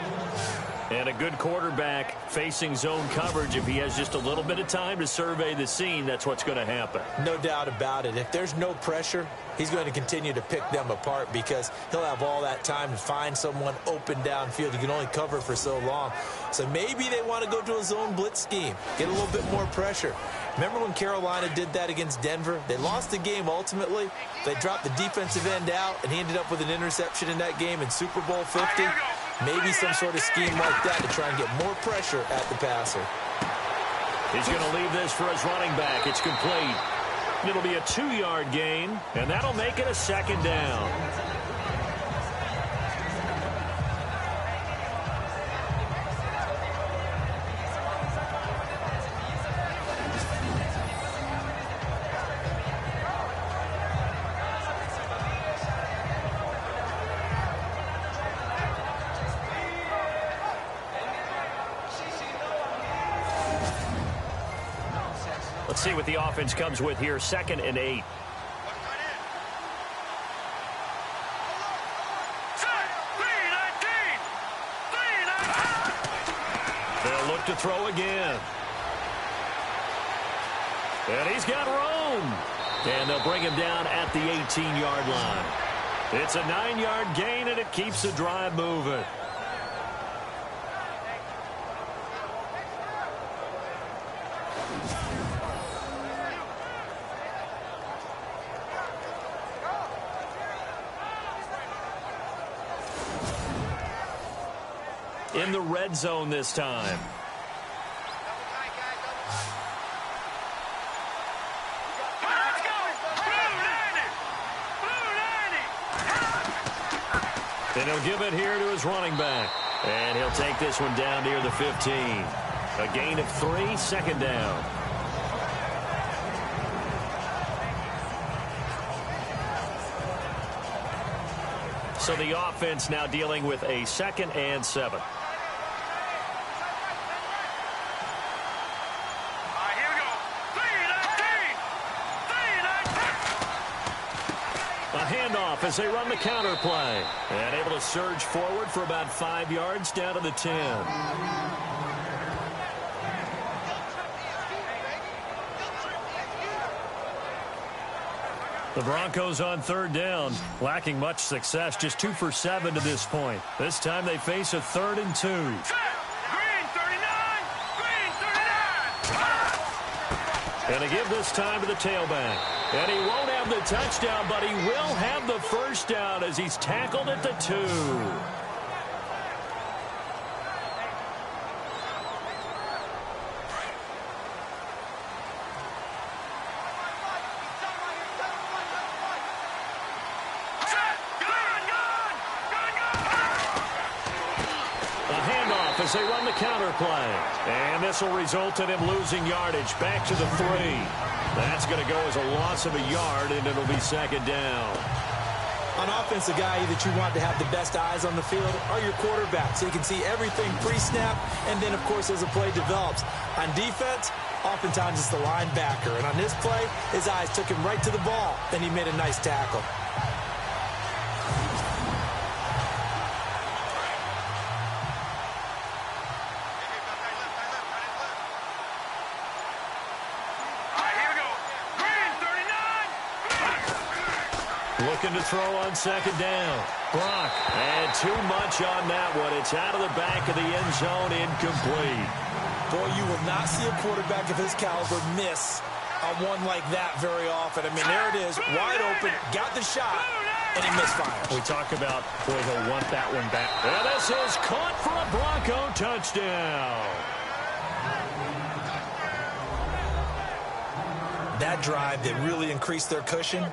And a good quarterback facing zone coverage. If he has just a little bit of time to survey the scene, that's what's going to happen. No doubt about it. If there's no pressure, he's going to continue to pick them apart because he'll have all that time to find someone open downfield. He can only cover for so long. So maybe they want to go to a zone blitz scheme, get a little bit more pressure. Remember when Carolina did that against Denver? They lost the game ultimately. They dropped the defensive end out, and he ended up with an interception in that game in Super Bowl 50. Maybe some sort of scheme like that to try and get more pressure at the passer. He's going to leave this for his running back. It's complete. It'll be a 2-yard gain, and that'll make it a 2nd down. Let's see what the offense comes with here. 2nd and 8. They'll look to throw again. And he's got room. And they'll bring him down at the 18-yard line. It's a 9-yard gain, and it keeps the drive moving. In the red zone this time. And he'll give it here to his running back. And he'll take this one down near the 15. A gain of 3, 2nd down. So the offense now dealing with a 2nd and 7. A handoff as they run the counter play. And able to surge forward for about 5 yards down to the 10. The Broncos on 3rd down, lacking much success, just 2 for 7 to this point. This time they face a 3rd and 2. Green 39! Green 39! And they give this time to the tailback. And he won't have the touchdown, but he will have the first down as he's tackled at the 2. As they run the counter play. And this will result in him losing yardage back to the 3. That's going to go as a loss of a yard, and it'll be 2nd down. On offense, the guy that you want to have the best eyes on the field are your quarterbacks, so you can see everything pre-snap, and then, of course, as the play develops. On defense, oftentimes it's the linebacker. And on this play, his eyes took him right to the ball, and he made a nice tackle. Looking to throw on 2nd down. Brock, and too much on that one. It's out of the back of the end zone, incomplete. Boy, you will not see a quarterback of his caliber miss on one like that very often. I mean, there it is, wide open, got the shot, and he misfires. We talk about, boy, he'll want that one back. And this is caught for a Bronco touchdown. That drive that really increased their cushion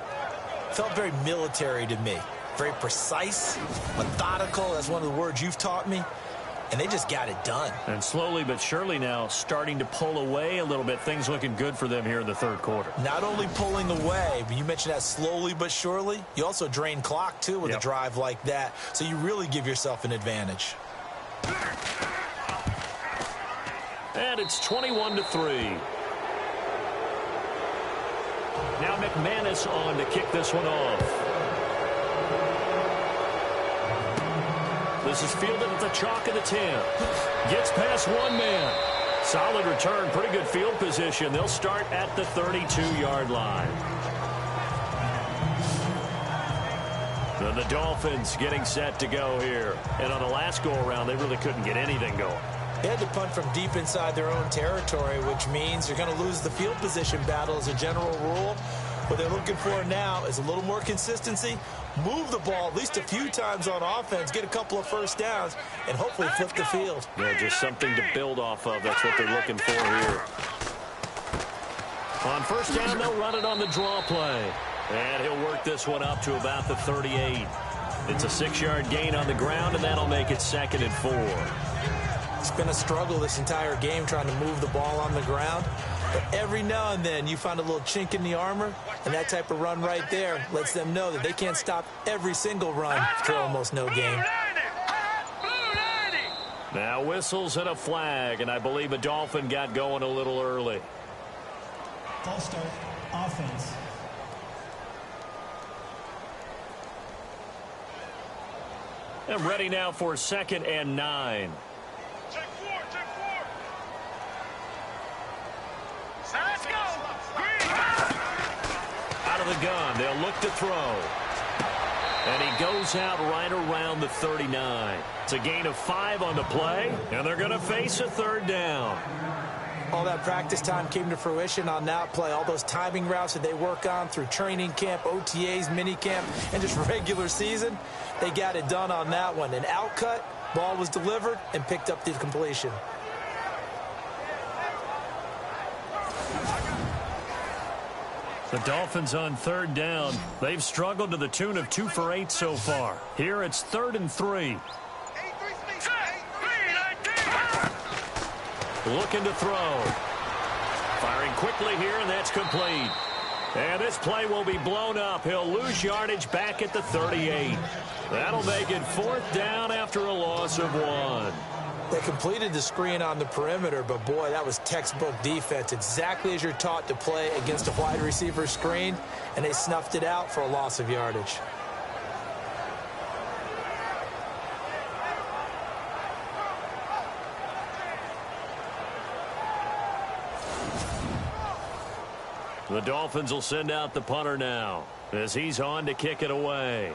felt very military to me. very precise, methodical. That's one of the words you've taught me. And they just got it done. And slowly but surely now starting to pull away a little bit. Things looking good for them here in the third quarter. Not only pulling away, but you mentioned that slowly but surely. You also drain clock, too, with a drive like that. So you really give yourself an advantage. And it's 21-3. Now McManus on to kick this one off. This is fielded at the chalk of the 10. Gets past one man. Solid return, pretty good field position. They'll start at the 32-yard line. And the Dolphins getting set to go here. And on the last go-around, they really couldn't get anything going. They had to punt from deep inside their own territory, which means you're going to lose the field position battle as a general rule. What they're looking for now is a little more consistency, move the ball at least a few times on offense, get a couple of first downs, and hopefully flip the field. Yeah, just something to build off of. That's what they're looking for here. On first down, they'll run it on the draw play. And he'll work this one up to about the 38. It's a 6-yard gain on the ground, and that'll make it 2nd and 4. It's been a struggle this entire game trying to move the ball on the ground. But every now and then you find a little chink in the armor, and that type of run right there lets them know that they can't stop every single run for almost no gain. Now whistles and a flag, and I believe a Dolphin got going a little early. False start, offense. And ready now for 2nd and 9. Check 4, check 4. Let's go. Green. Out of the gun, they'll look to throw. And he goes out right around the 39. It's a gain of 5 on the play, and they're going to face a 3rd down. All that practice time came to fruition on that play. All those timing routes that they work on through training camp, OTAs, mini camp, and just regular season, they got it done on that one. An outcut, ball was delivered, and picked up the completion. The Dolphins on 3rd down. They've struggled to the tune of 2 for 8 so far. Here it's 3rd and 3. Looking to throw. Firing quickly here, and that's complete. And this play will be blown up. He'll lose yardage back at the 38. That'll make it 4th down after a loss of 1. They completed the screen on the perimeter, but boy, that was textbook defense. Exactly as you're taught to play against a wide receiver screen, and they snuffed it out for a loss of yardage. The Dolphins will send out the punter now as he's on to kick it away.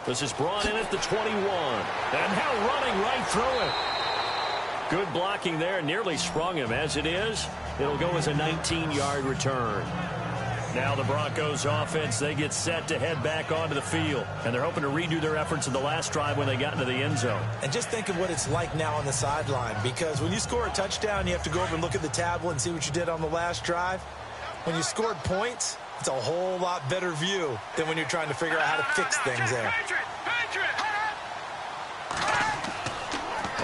This is brought in at the 21. And now running right through it. Good blocking there. Nearly sprung him. As it is, it'll go as a 19-yard return. Now the Broncos offense, they get set to head back onto the field. And they're hoping to redo their efforts in the last drive when they got into the end zone. And just think of what it's like now on the sideline. Because when you score a touchdown, you have to go over and look at the tablet and see what you did on the last drive. When you scored points, it's a whole lot better view than when you're trying to figure out how to fix things there.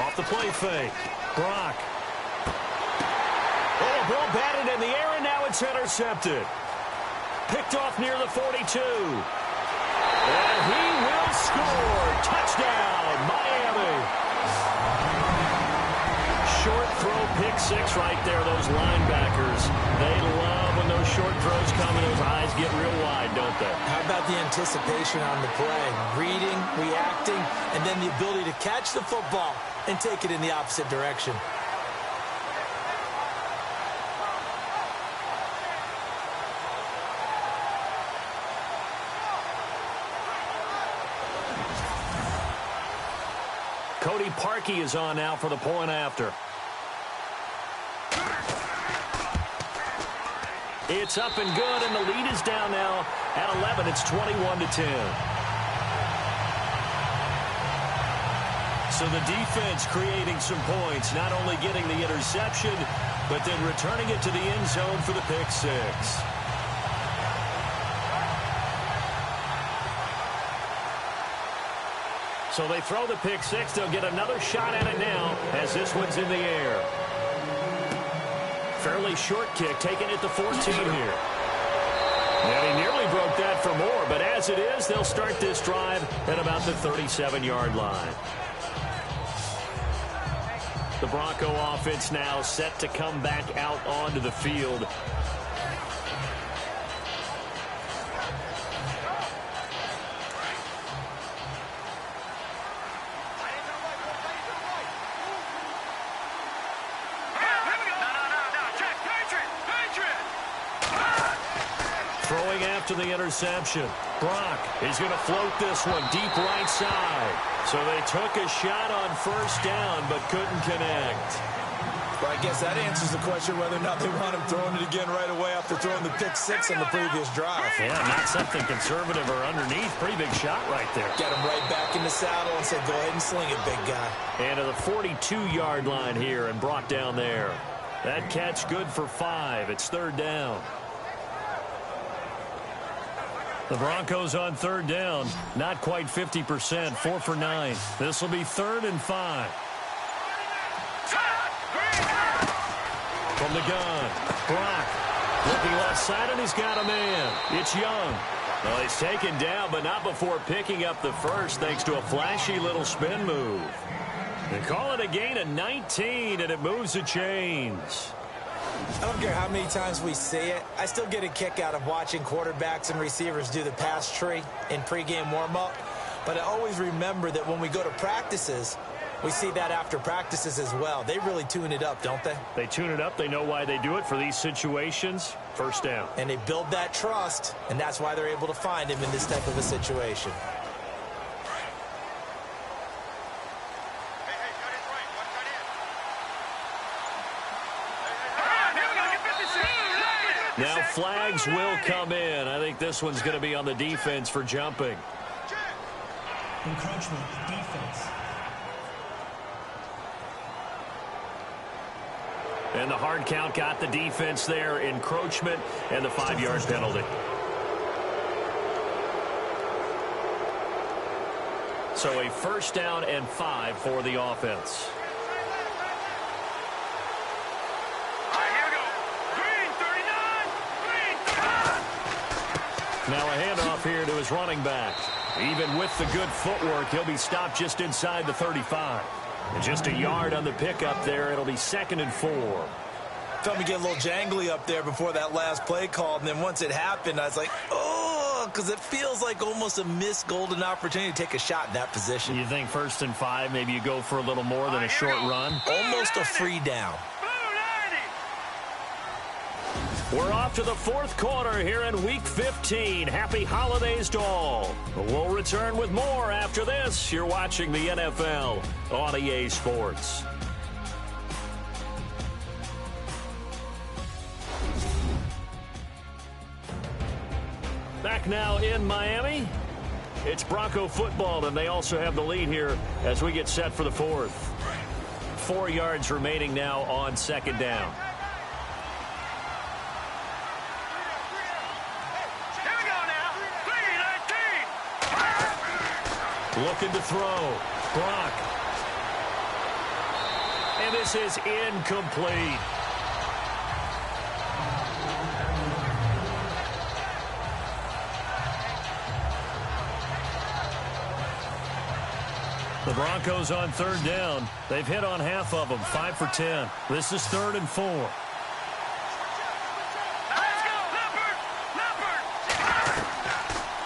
Off the play fake. Brock. Oh, a ball batted in the air, and now it's intercepted. Picked off near the 42. And he will score. Touchdown, Miami. Short throw, pick 6 right there. Those linebackers, they love when those short throws come and those eyes get real wide, don't they? How about the anticipation on the play? Reading, reacting, and then the ability to catch the football and take it in the opposite direction. Cody Parkey is on now for the point after. It's up and good, and the lead is down now at 11. It's 21-10. So the defense creating some points, not only getting the interception, but then returning it to the end zone for the pick six. So they throw the pick six. They'll get another shot at it now as this one's in the air. Fairly short kick, taking it to 14 here. And he nearly broke that for more, but as it is, they'll start this drive at about the 37-yard line. The Bronco offense now set to come back out onto the field. Throwing after the interception. Brock is going to float this one deep right side. So they took a shot on first down but couldn't connect. Well, I guess that answers the question whether or not they want him throwing it again right away after throwing the pick six on the previous drive. Yeah, not something conservative or underneath. Pretty big shot right there. Get him right back in the saddle and say, go ahead and sling it, big guy. And to the 42-yard line here and brought down there. That catch good for 5. It's third down. The Broncos on third down, not quite 50%, 4 for 9. This will be 3rd and 5. From the gun, Brock looking left side, and he's got a man. It's Young. Well, he's taken down, but not before picking up the first, thanks to a flashy little spin move. They call it a gain of 19, and it moves the chains. I don't care how many times we see it. I still get a kick out of watching quarterbacks and receivers do the pass tree in pregame warm-up. But I always remember that when we go to practices, we see that after practices as well. They really tune it up, don't they? They tune it up. They know why they do it for these situations. First down. And they build that trust, and that's why they're able to find him in this type of a situation. Now flags will come in. I think this one's going to be on the defense for jumping. Encroachment, defense. And the hard count got the defense there. Encroachment and the 5-yard penalty. So a first down and 5 for the offense. Now a handoff here to his running back. Even with the good footwork, he'll be stopped just inside the 35. And just a yard on the pickup there. It'll be 2nd and 4. Felt me get a little jangly up there before that last play called, and then once it happened, I was like, oh, because it feels like almost a missed golden opportunity to take a shot in that position. You think 1st and 5, maybe you go for a little more than a short run? Almost a free down. We're off to the 4th quarter here in Week 15. Happy holidays to all. We'll return with more after this. You're watching the NFL on EA Sports. Back now in Miami. It's Bronco football, and they also have the lead here as we get set for the 4th. 4 yards remaining now on 2nd down. Looking to throw. Brock. And this is incomplete. The Broncos on 3rd down. They've hit on half of them, 5 for 10. This is 3rd and 4.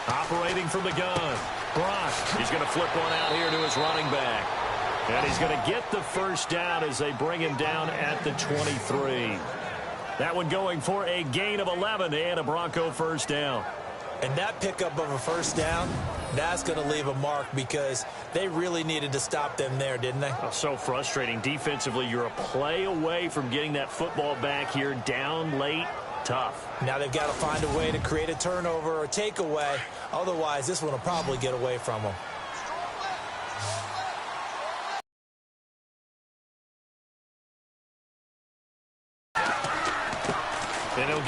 Operating from the gun. Brock, he's going to flip one out here to his running back. And he's going to get the first down as they bring him down at the 23. That one going for a gain of 11 and a Bronco first down. And that pickup of a first down, that's going to leave a mark because they really needed to stop them there, didn't they? Oh, so frustrating. Defensively, you're a play away from getting that football back here down late. Tough. Now they've got to find a way to create a turnover or takeaway. Otherwise, this one will probably get away from them.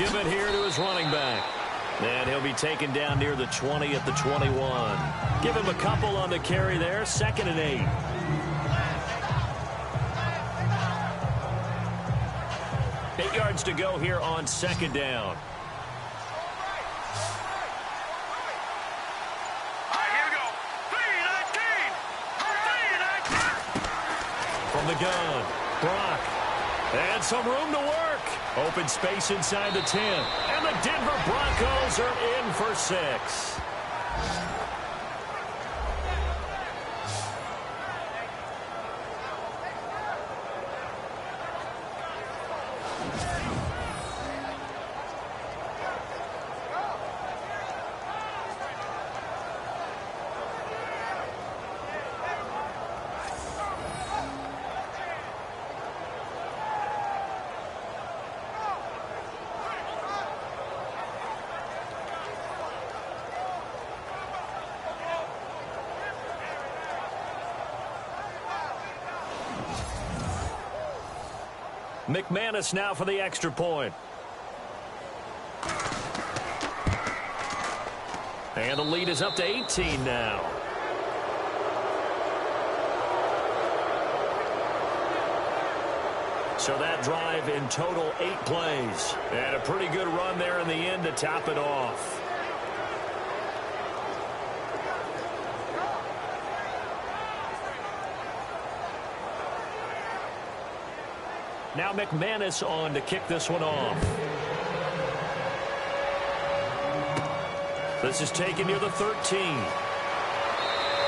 give it here to his running back. And he'll be taken down near the 20 at the 21. Give him a couple on the carry there. 2nd and 8. Eight yards to go here on 2nd down. From the gun, Brock. And some room to work. Open space inside the 10. And the Denver Broncos are in for 6. McManus now for the extra point. And the lead is up to 18 now. So that drive in total 8 plays. And a pretty good run there in the end to top it off. Now McManus on to kick this one off. This is taken near the 13.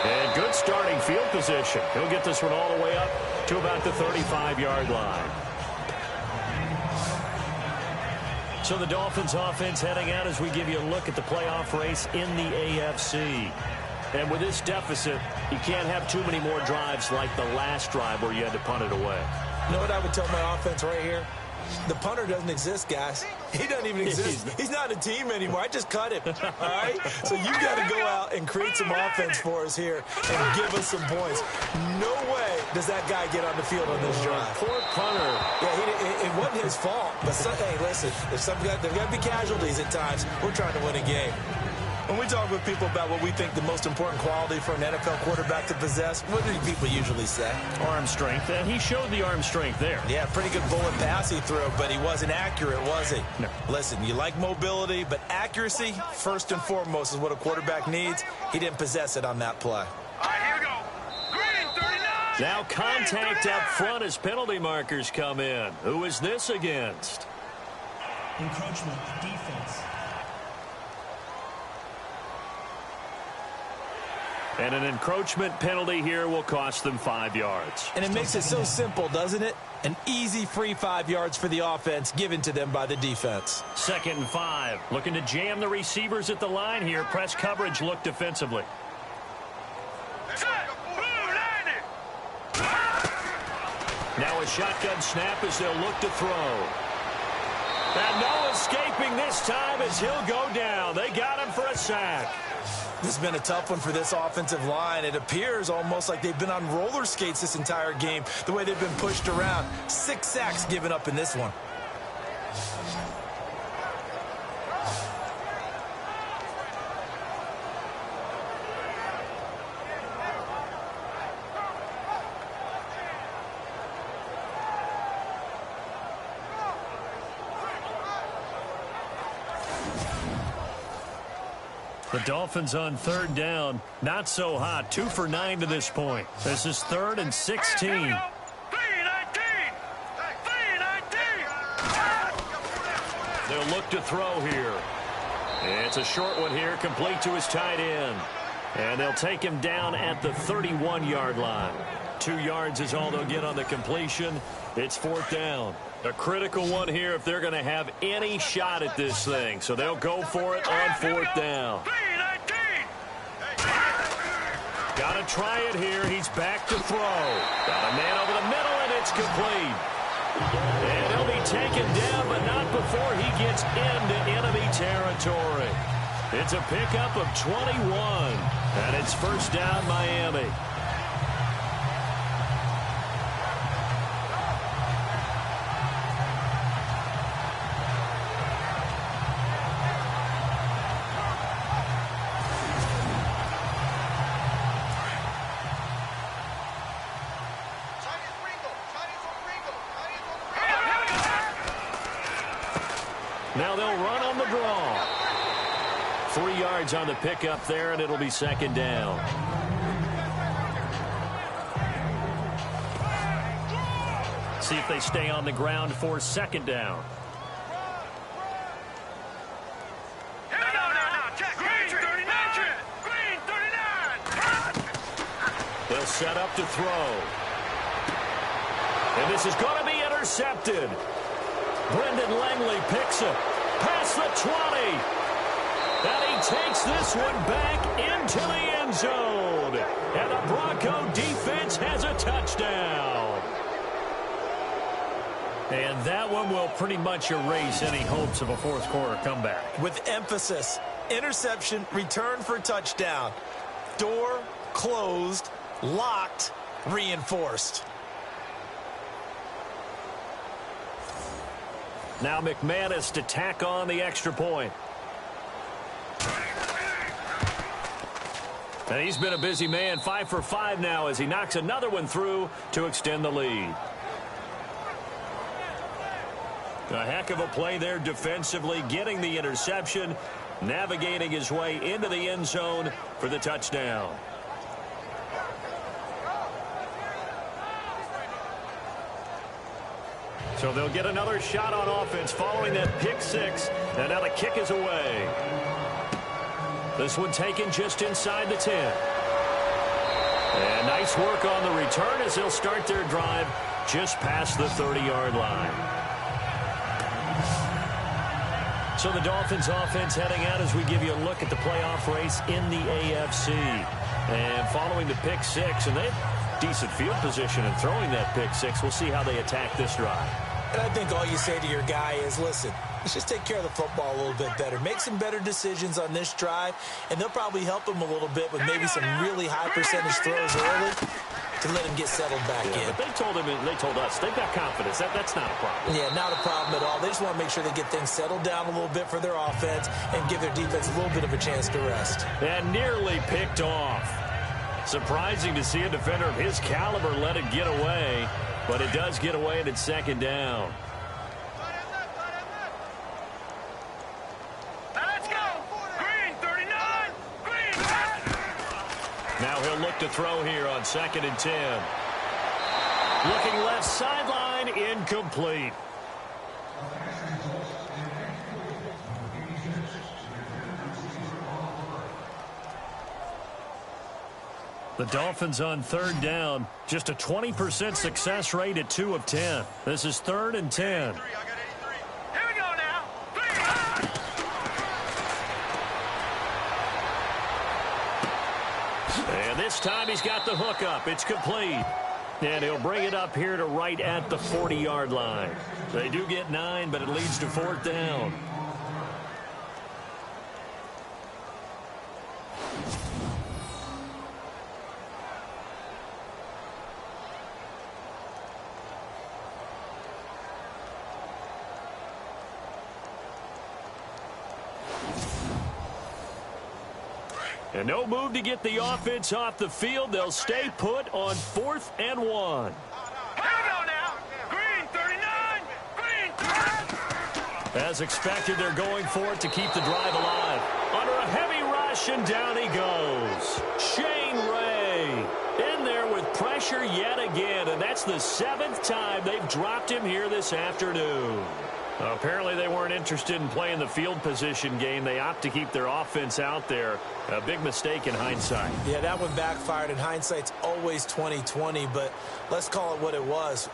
And good starting field position. He'll get this one all the way up to about the 35-yard line. So the Dolphins offense heading out as we give you a look at the playoff race in the AFC. And with this deficit, you can't have too many more drives like the last drive where you had to punt it away. You know what I would tell my offense right here? The punter doesn't exist, guys. He doesn't even exist. He's not a team anymore. I just cut him, all right? So you got to go out and create some offense for us here and give us some points. No way does that guy get on the field on this drive. Poor punter. Yeah, it wasn't his fault. But, hey, listen, there's got to be casualties at times. We're trying to win a game. When we talk with people about what we think the most important quality for an NFL quarterback to possess, what do people usually say? Arm strength, and he showed the arm strength there. Yeah, pretty good bullet pass he threw, but he wasn't accurate, was he? No. Listen, you like mobility, but accuracy, first and foremost, is what a quarterback needs. He didn't possess it on that play. All right, here we go. Green, 39. Now contact up front as penalty markers come in. Who is this against? Encroachment, defense. And an encroachment penalty here will cost them 5 yards. And it makes it so simple, doesn't it? An easy free 5 yards for the offense given to them by the defense. 2nd and 5. Looking to jam the receivers at the line here. Press coverage look defensively. Now a shotgun snap as they'll look to throw. And no escaping this time as he'll go down. They got him for a sack. This has been a tough one for this offensive line. It appears almost like they've been on roller skates this entire game, the way they've been pushed around. 6 sacks given up in this one. The Dolphins on 3rd down. Not so hot. 2 for 9 to this point. This is 3rd and 16. They'll look to throw here. It's a short one here, complete to his tight end. And they'll take him down at the 31-yard line. 2 yards is all they'll get on the completion. It's 4th down. A critical one here if they're going to have any shot at this thing. So they'll go for it on 4th down. Got to try it here. He's back to throw. Got a man over the middle, and it's complete. And he'll be taken down, but not before he gets into enemy territory. It's a pickup of 21, and it's 1st down Miami. Now they'll run on the draw. 3 yards on the pickup there, and it'll be second down. See if they stay on the ground for second down. They'll set up to throw. And this is going to be intercepted. Brendan Langley picks it. Past the 20. And he takes this one back into the end zone. And the Bronco defense has a touchdown. And that one will pretty much erase any hopes of a fourth quarter comeback. With emphasis, interception, return for touchdown. Door closed, locked, reinforced. Now McManus to tack on the extra point. And he's been a busy man, 5 for 5 now as he knocks another one through to extend the lead. A heck of a play there defensively, getting the interception, navigating his way into the end zone for the touchdown. So they'll get another shot on offense following that pick six, and now the kick is away. This one taken just inside the 10. And nice work on the return as they'll start their drive just past the 30-yard line. So the Dolphins offense heading out as we give you a look at the playoff race in the AFC. And following the pick six, and they have decent field position in throwing that pick six. We'll see how they attack this drive. And I think all you say to your guy is, listen, let's just take care of the football a little bit better. Make some better decisions on this drive, and they'll probably help him a little bit with maybe some really high percentage throws early to let him get settled back in. But they told us they've got confidence. That's not a problem. Yeah, not a problem at all. They just want to make sure they get things settled down a little bit for their offense and give their defense a little bit of a chance to rest. And nearly picked off. Surprising to see a defender of his caliber let it get away, but it does get away and it's second down. Now he'll look to throw here on 2nd and 10. Looking left sideline, incomplete. The Dolphins on 3rd down, just a 20% success rate at 2 of 10. This is 3rd and 10. And this time he's got the hook up. It's complete. And he'll bring it up here to right at the 40-yard line. They do get 9, but it leads to 4th down. And no move to get the offense off the field. They'll stay put on 4th and 1. Here we go now. Green, 39. Green. As expected, they're going for it to keep the drive alive. Under a heavy rush, and down he goes. Shane Ray in there with pressure yet again, and that's the 7th time they've dropped him here this afternoon. Apparently they weren't interested in playing the field position game. They opt to keep their offense out there. A big mistake in hindsight. Yeah, that one backfired, and hindsight's always 20/20, but let's call it what it was.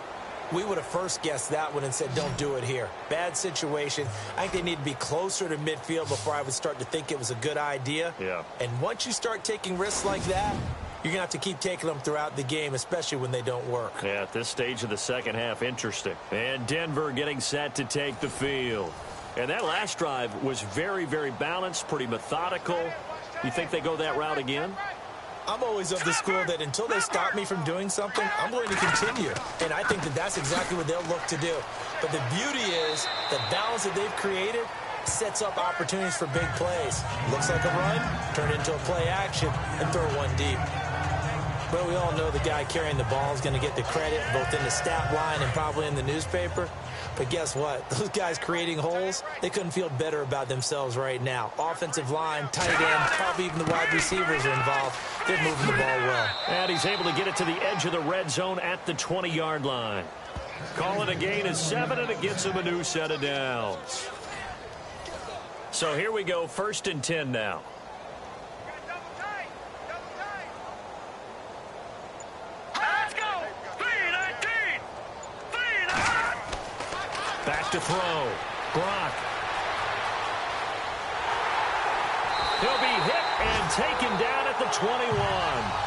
We would have first guessed that one and said, don't do it here. Bad situation. I think they need to be closer to midfield before I would start to think it was a good idea. Yeah. And once you start taking risks like that, you're going to have to keep taking them throughout the game, especially when they don't work. Yeah, at this stage of the second half, interesting. And Denver getting set to take the field. And that last drive was very, very balanced, pretty methodical. You think they go that route again? I'm always of the school that until they stop me from doing something, I'm going to continue. And I think that that's exactly what they'll look to do. But the beauty is the balance that they've created sets up opportunities for big plays. Looks like a run, turn into a play action, and throw one deep. Well, we all know the guy carrying the ball is going to get the credit both in the stat line and probably in the newspaper. But guess what? Those guys creating holes, they couldn't feel better about themselves right now. Offensive line, tight end, probably even the wide receivers are involved. They're moving the ball well. And he's able to get it to the edge of the red zone at the 20-yard line. Call it a gain of 7, and it gets him a new set of downs. So here we go, 1st and 10 now. Back to throw. Gronk. He'll be hit and taken down at the 21.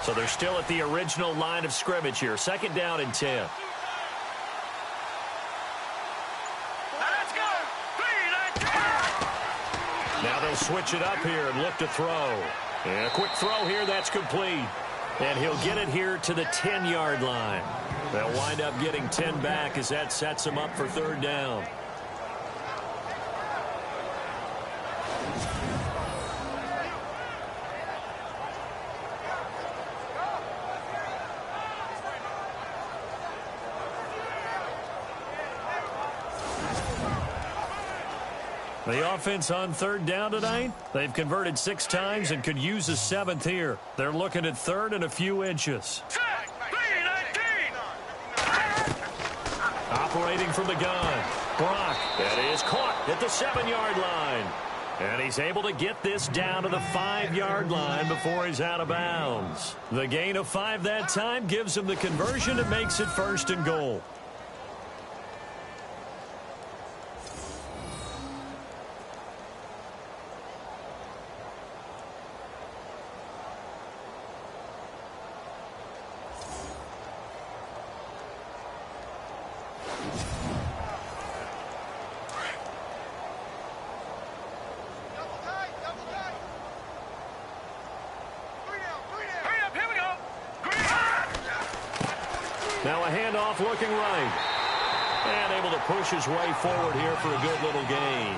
So they're still at the original line of scrimmage here. 2nd down and 10. Now they'll switch it up here and look to throw. And a quick throw here, that's complete. And he'll get it here to the 10-yard line. They'll wind up getting 10 back as that sets him up for 3rd down. The offense on 3rd down tonight, they've converted 6 times and could use a 7th here. They're looking at 3rd and a few inches. Operating from the gun. Gronk. That is caught at the 7-yard line. And he's able to get this down to the 5-yard line before he's out of bounds. The gain of 5 that time gives him the conversion and makes it 1st and goal. Now a handoff looking right. And able to push his way forward here for a good little gain.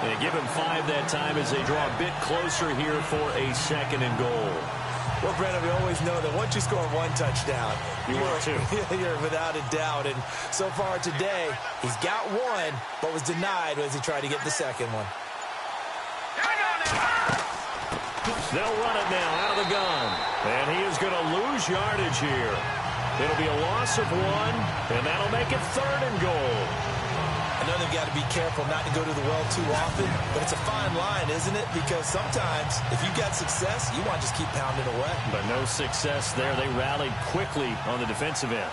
And give him 5 that time as they draw a bit closer here for a 2nd and goal. Well, Brandon, we always know that once you score 1 touchdown, you're without a doubt. And so far today, he's got 1, but was denied as he tried to get the 2nd one. They'll run it now out of the gun. And he is going to lose yardage here. It'll be a loss of 1, and that'll make it 3rd and goal. I know they've got to be careful not to go to the well too often, but it's a fine line, isn't it? Because sometimes, if you've got success, you want to just keep pounding away. But no success there. They rallied quickly on the defensive end.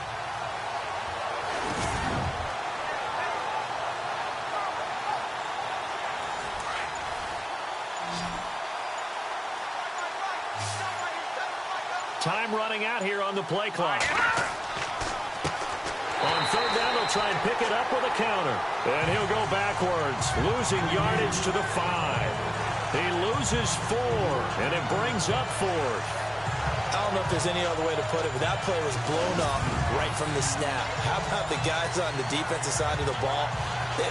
Time running out here on the play clock. On 3rd down, they'll try and pick it up with a counter. And he'll go backwards, losing yardage to the 5. He loses 4, and it brings up 4th. I don't know if there's any other way to put it, but that play was blown up right from the snap. How about the guys on the defensive side of the ball?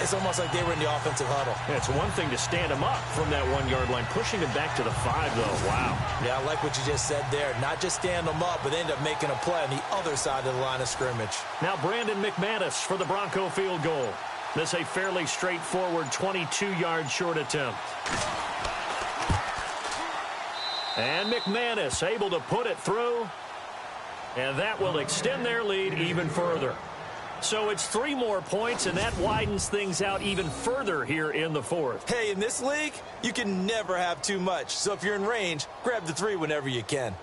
It's almost like they were in the offensive huddle. Yeah, it's one thing to stand him up from that 1-yard line. Pushing him back to the 5, though. Wow. Yeah, I like what you just said there. Not just stand them up, but end up making a play on the other side of the line of scrimmage. Now Brandon McManus for the Bronco field goal. This a fairly straightforward 22-yard short attempt. And McManus able to put it through. And that will extend their lead even further. So it's 3 more points, and that widens things out even further here in the 4th. Hey, in this league, you can never have too much. So if you're in range, grab the 3 whenever you can.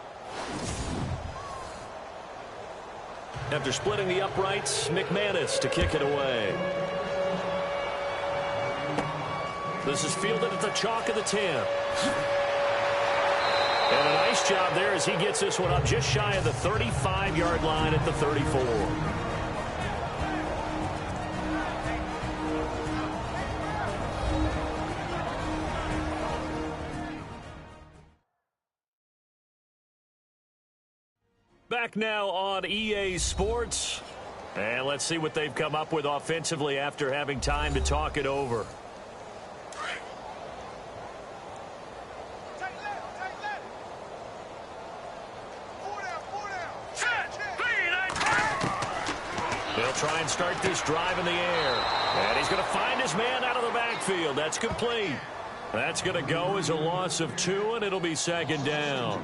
After splitting the uprights, McManus to kick it away. This is fielded at the chalk of the 10. And a nice job there as he gets this one up just shy of the 35-yard line at the 34. Back now on EA Sports. And let's see what they've come up with offensively after having time to talk it over. Take left. 4 down. They'll try and start this drive in the air. And he's going to find his man out of the backfield. That's complete. That's going to go as a loss of 2, and it'll be second down.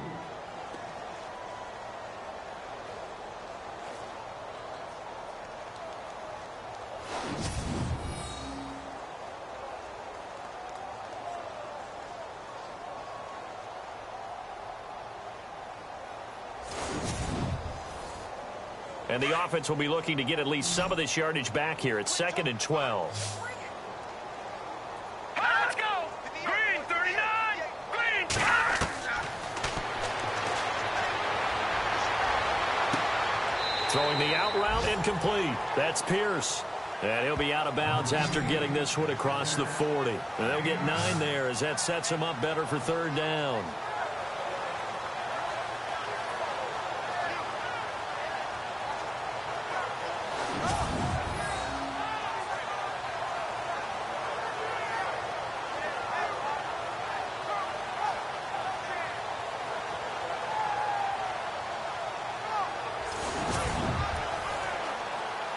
And the offense will be looking to get at least some of this yardage back here. It's 2nd and 12. Let's go. Green 39. Green. Throwing the out route incomplete. That's Pierce. And he'll be out of bounds after getting this one across the 40. And they'll get 9 there as that sets him up better for 3rd down.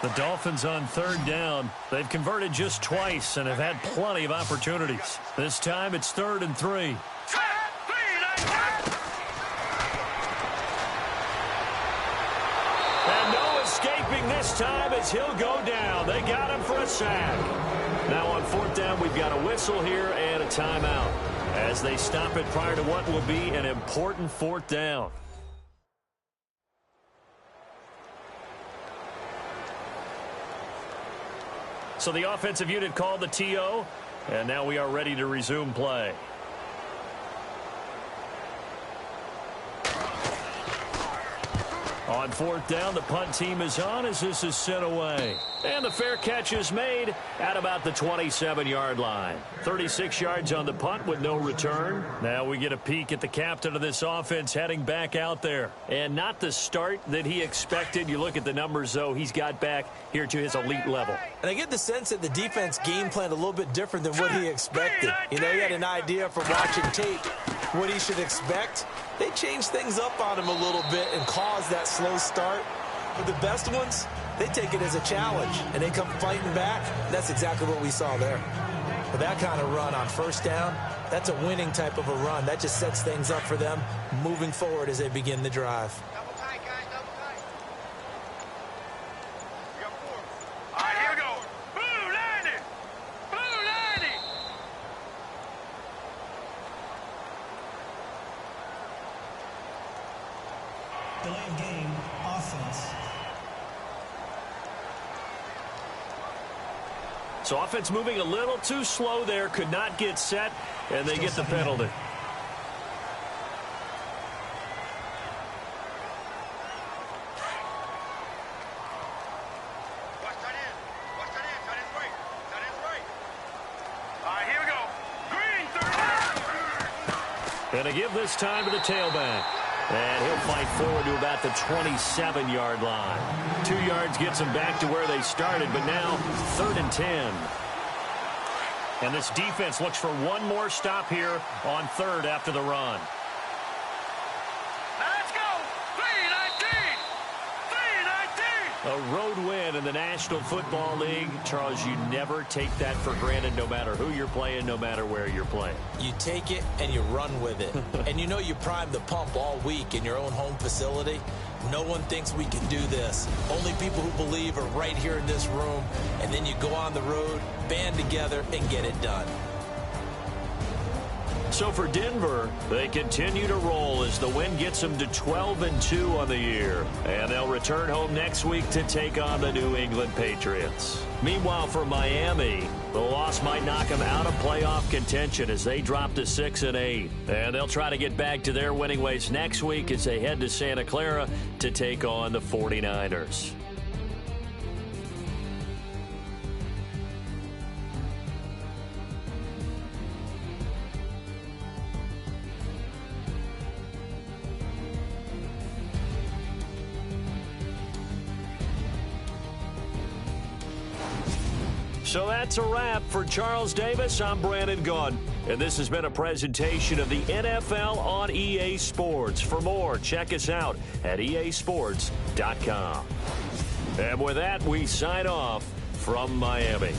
The Dolphins on 3rd down. They've converted just twice and have had plenty of opportunities. This time it's 3rd and 3. And no escaping this time as he'll go down. They got him for a sack. Now on 4th down, we've got a whistle here and a timeout as they stop it prior to what will be an important 4th down. So the offensive unit called the TO, and now we are ready to resume play. On 4th down, the punt team is on as this is sent away. And the fair catch is made at about the 27-yard line. 36 yards on the punt with no return. Now we get a peek at the captain of this offense heading back out there. And not the start that he expected. You look at the numbers, though, he's got back here to his elite level. And I get the sense that the defense game planned a little bit different than what he expected. You know, he had an idea from watching tape what he should expect. They changed things up on him a little bit and caused that slow start. But the best ones, they take it as a challenge, and they come fighting back. That's exactly what we saw there. But that kind of run on 1st down, that's a winning type of a run. That just sets things up for them moving forward as they begin the drive. Double tight, guys. Double tight. We got 4. All right, here we go. Blue 90. Blue 90. Delay of game, offense. So offense moving a little too slow there, could not get set, and they get the penalty. Watch tight end. Watch tight end. Tight end's right. Tight end's right. All right, here we go. Green 30. And to give this time to the tailback. And he'll fight forward to about the 27-yard line. 2 yards gets him back to where they started, but now 3rd and 10. And this defense looks for one more stop here on 3rd after the run. Let's go. 319. 319. A road win in the National Football League. Charles, you never take that for granted no matter who you're playing, no matter where you're playing. You take it and you run with it. And you know you primed the pump all week in your own home facility. No one thinks we can do this. Only people who believe are right here in this room. And then you go on the road, band together, and get it done. So for Denver, they continue to roll as the win gets them to 12-2 on the year. And they'll return home next week to take on the New England Patriots. Meanwhile, for Miami, the loss might knock them out of playoff contention as they drop to 6-8. And they'll try to get back to their winning ways next week as they head to Santa Clara to take on the 49ers. So that's a wrap. For Charles Davis, I'm Brandon Gaudin. And this has been a presentation of the NFL on EA Sports. For more, check us out at easports.com. And with that, we sign off from Miami.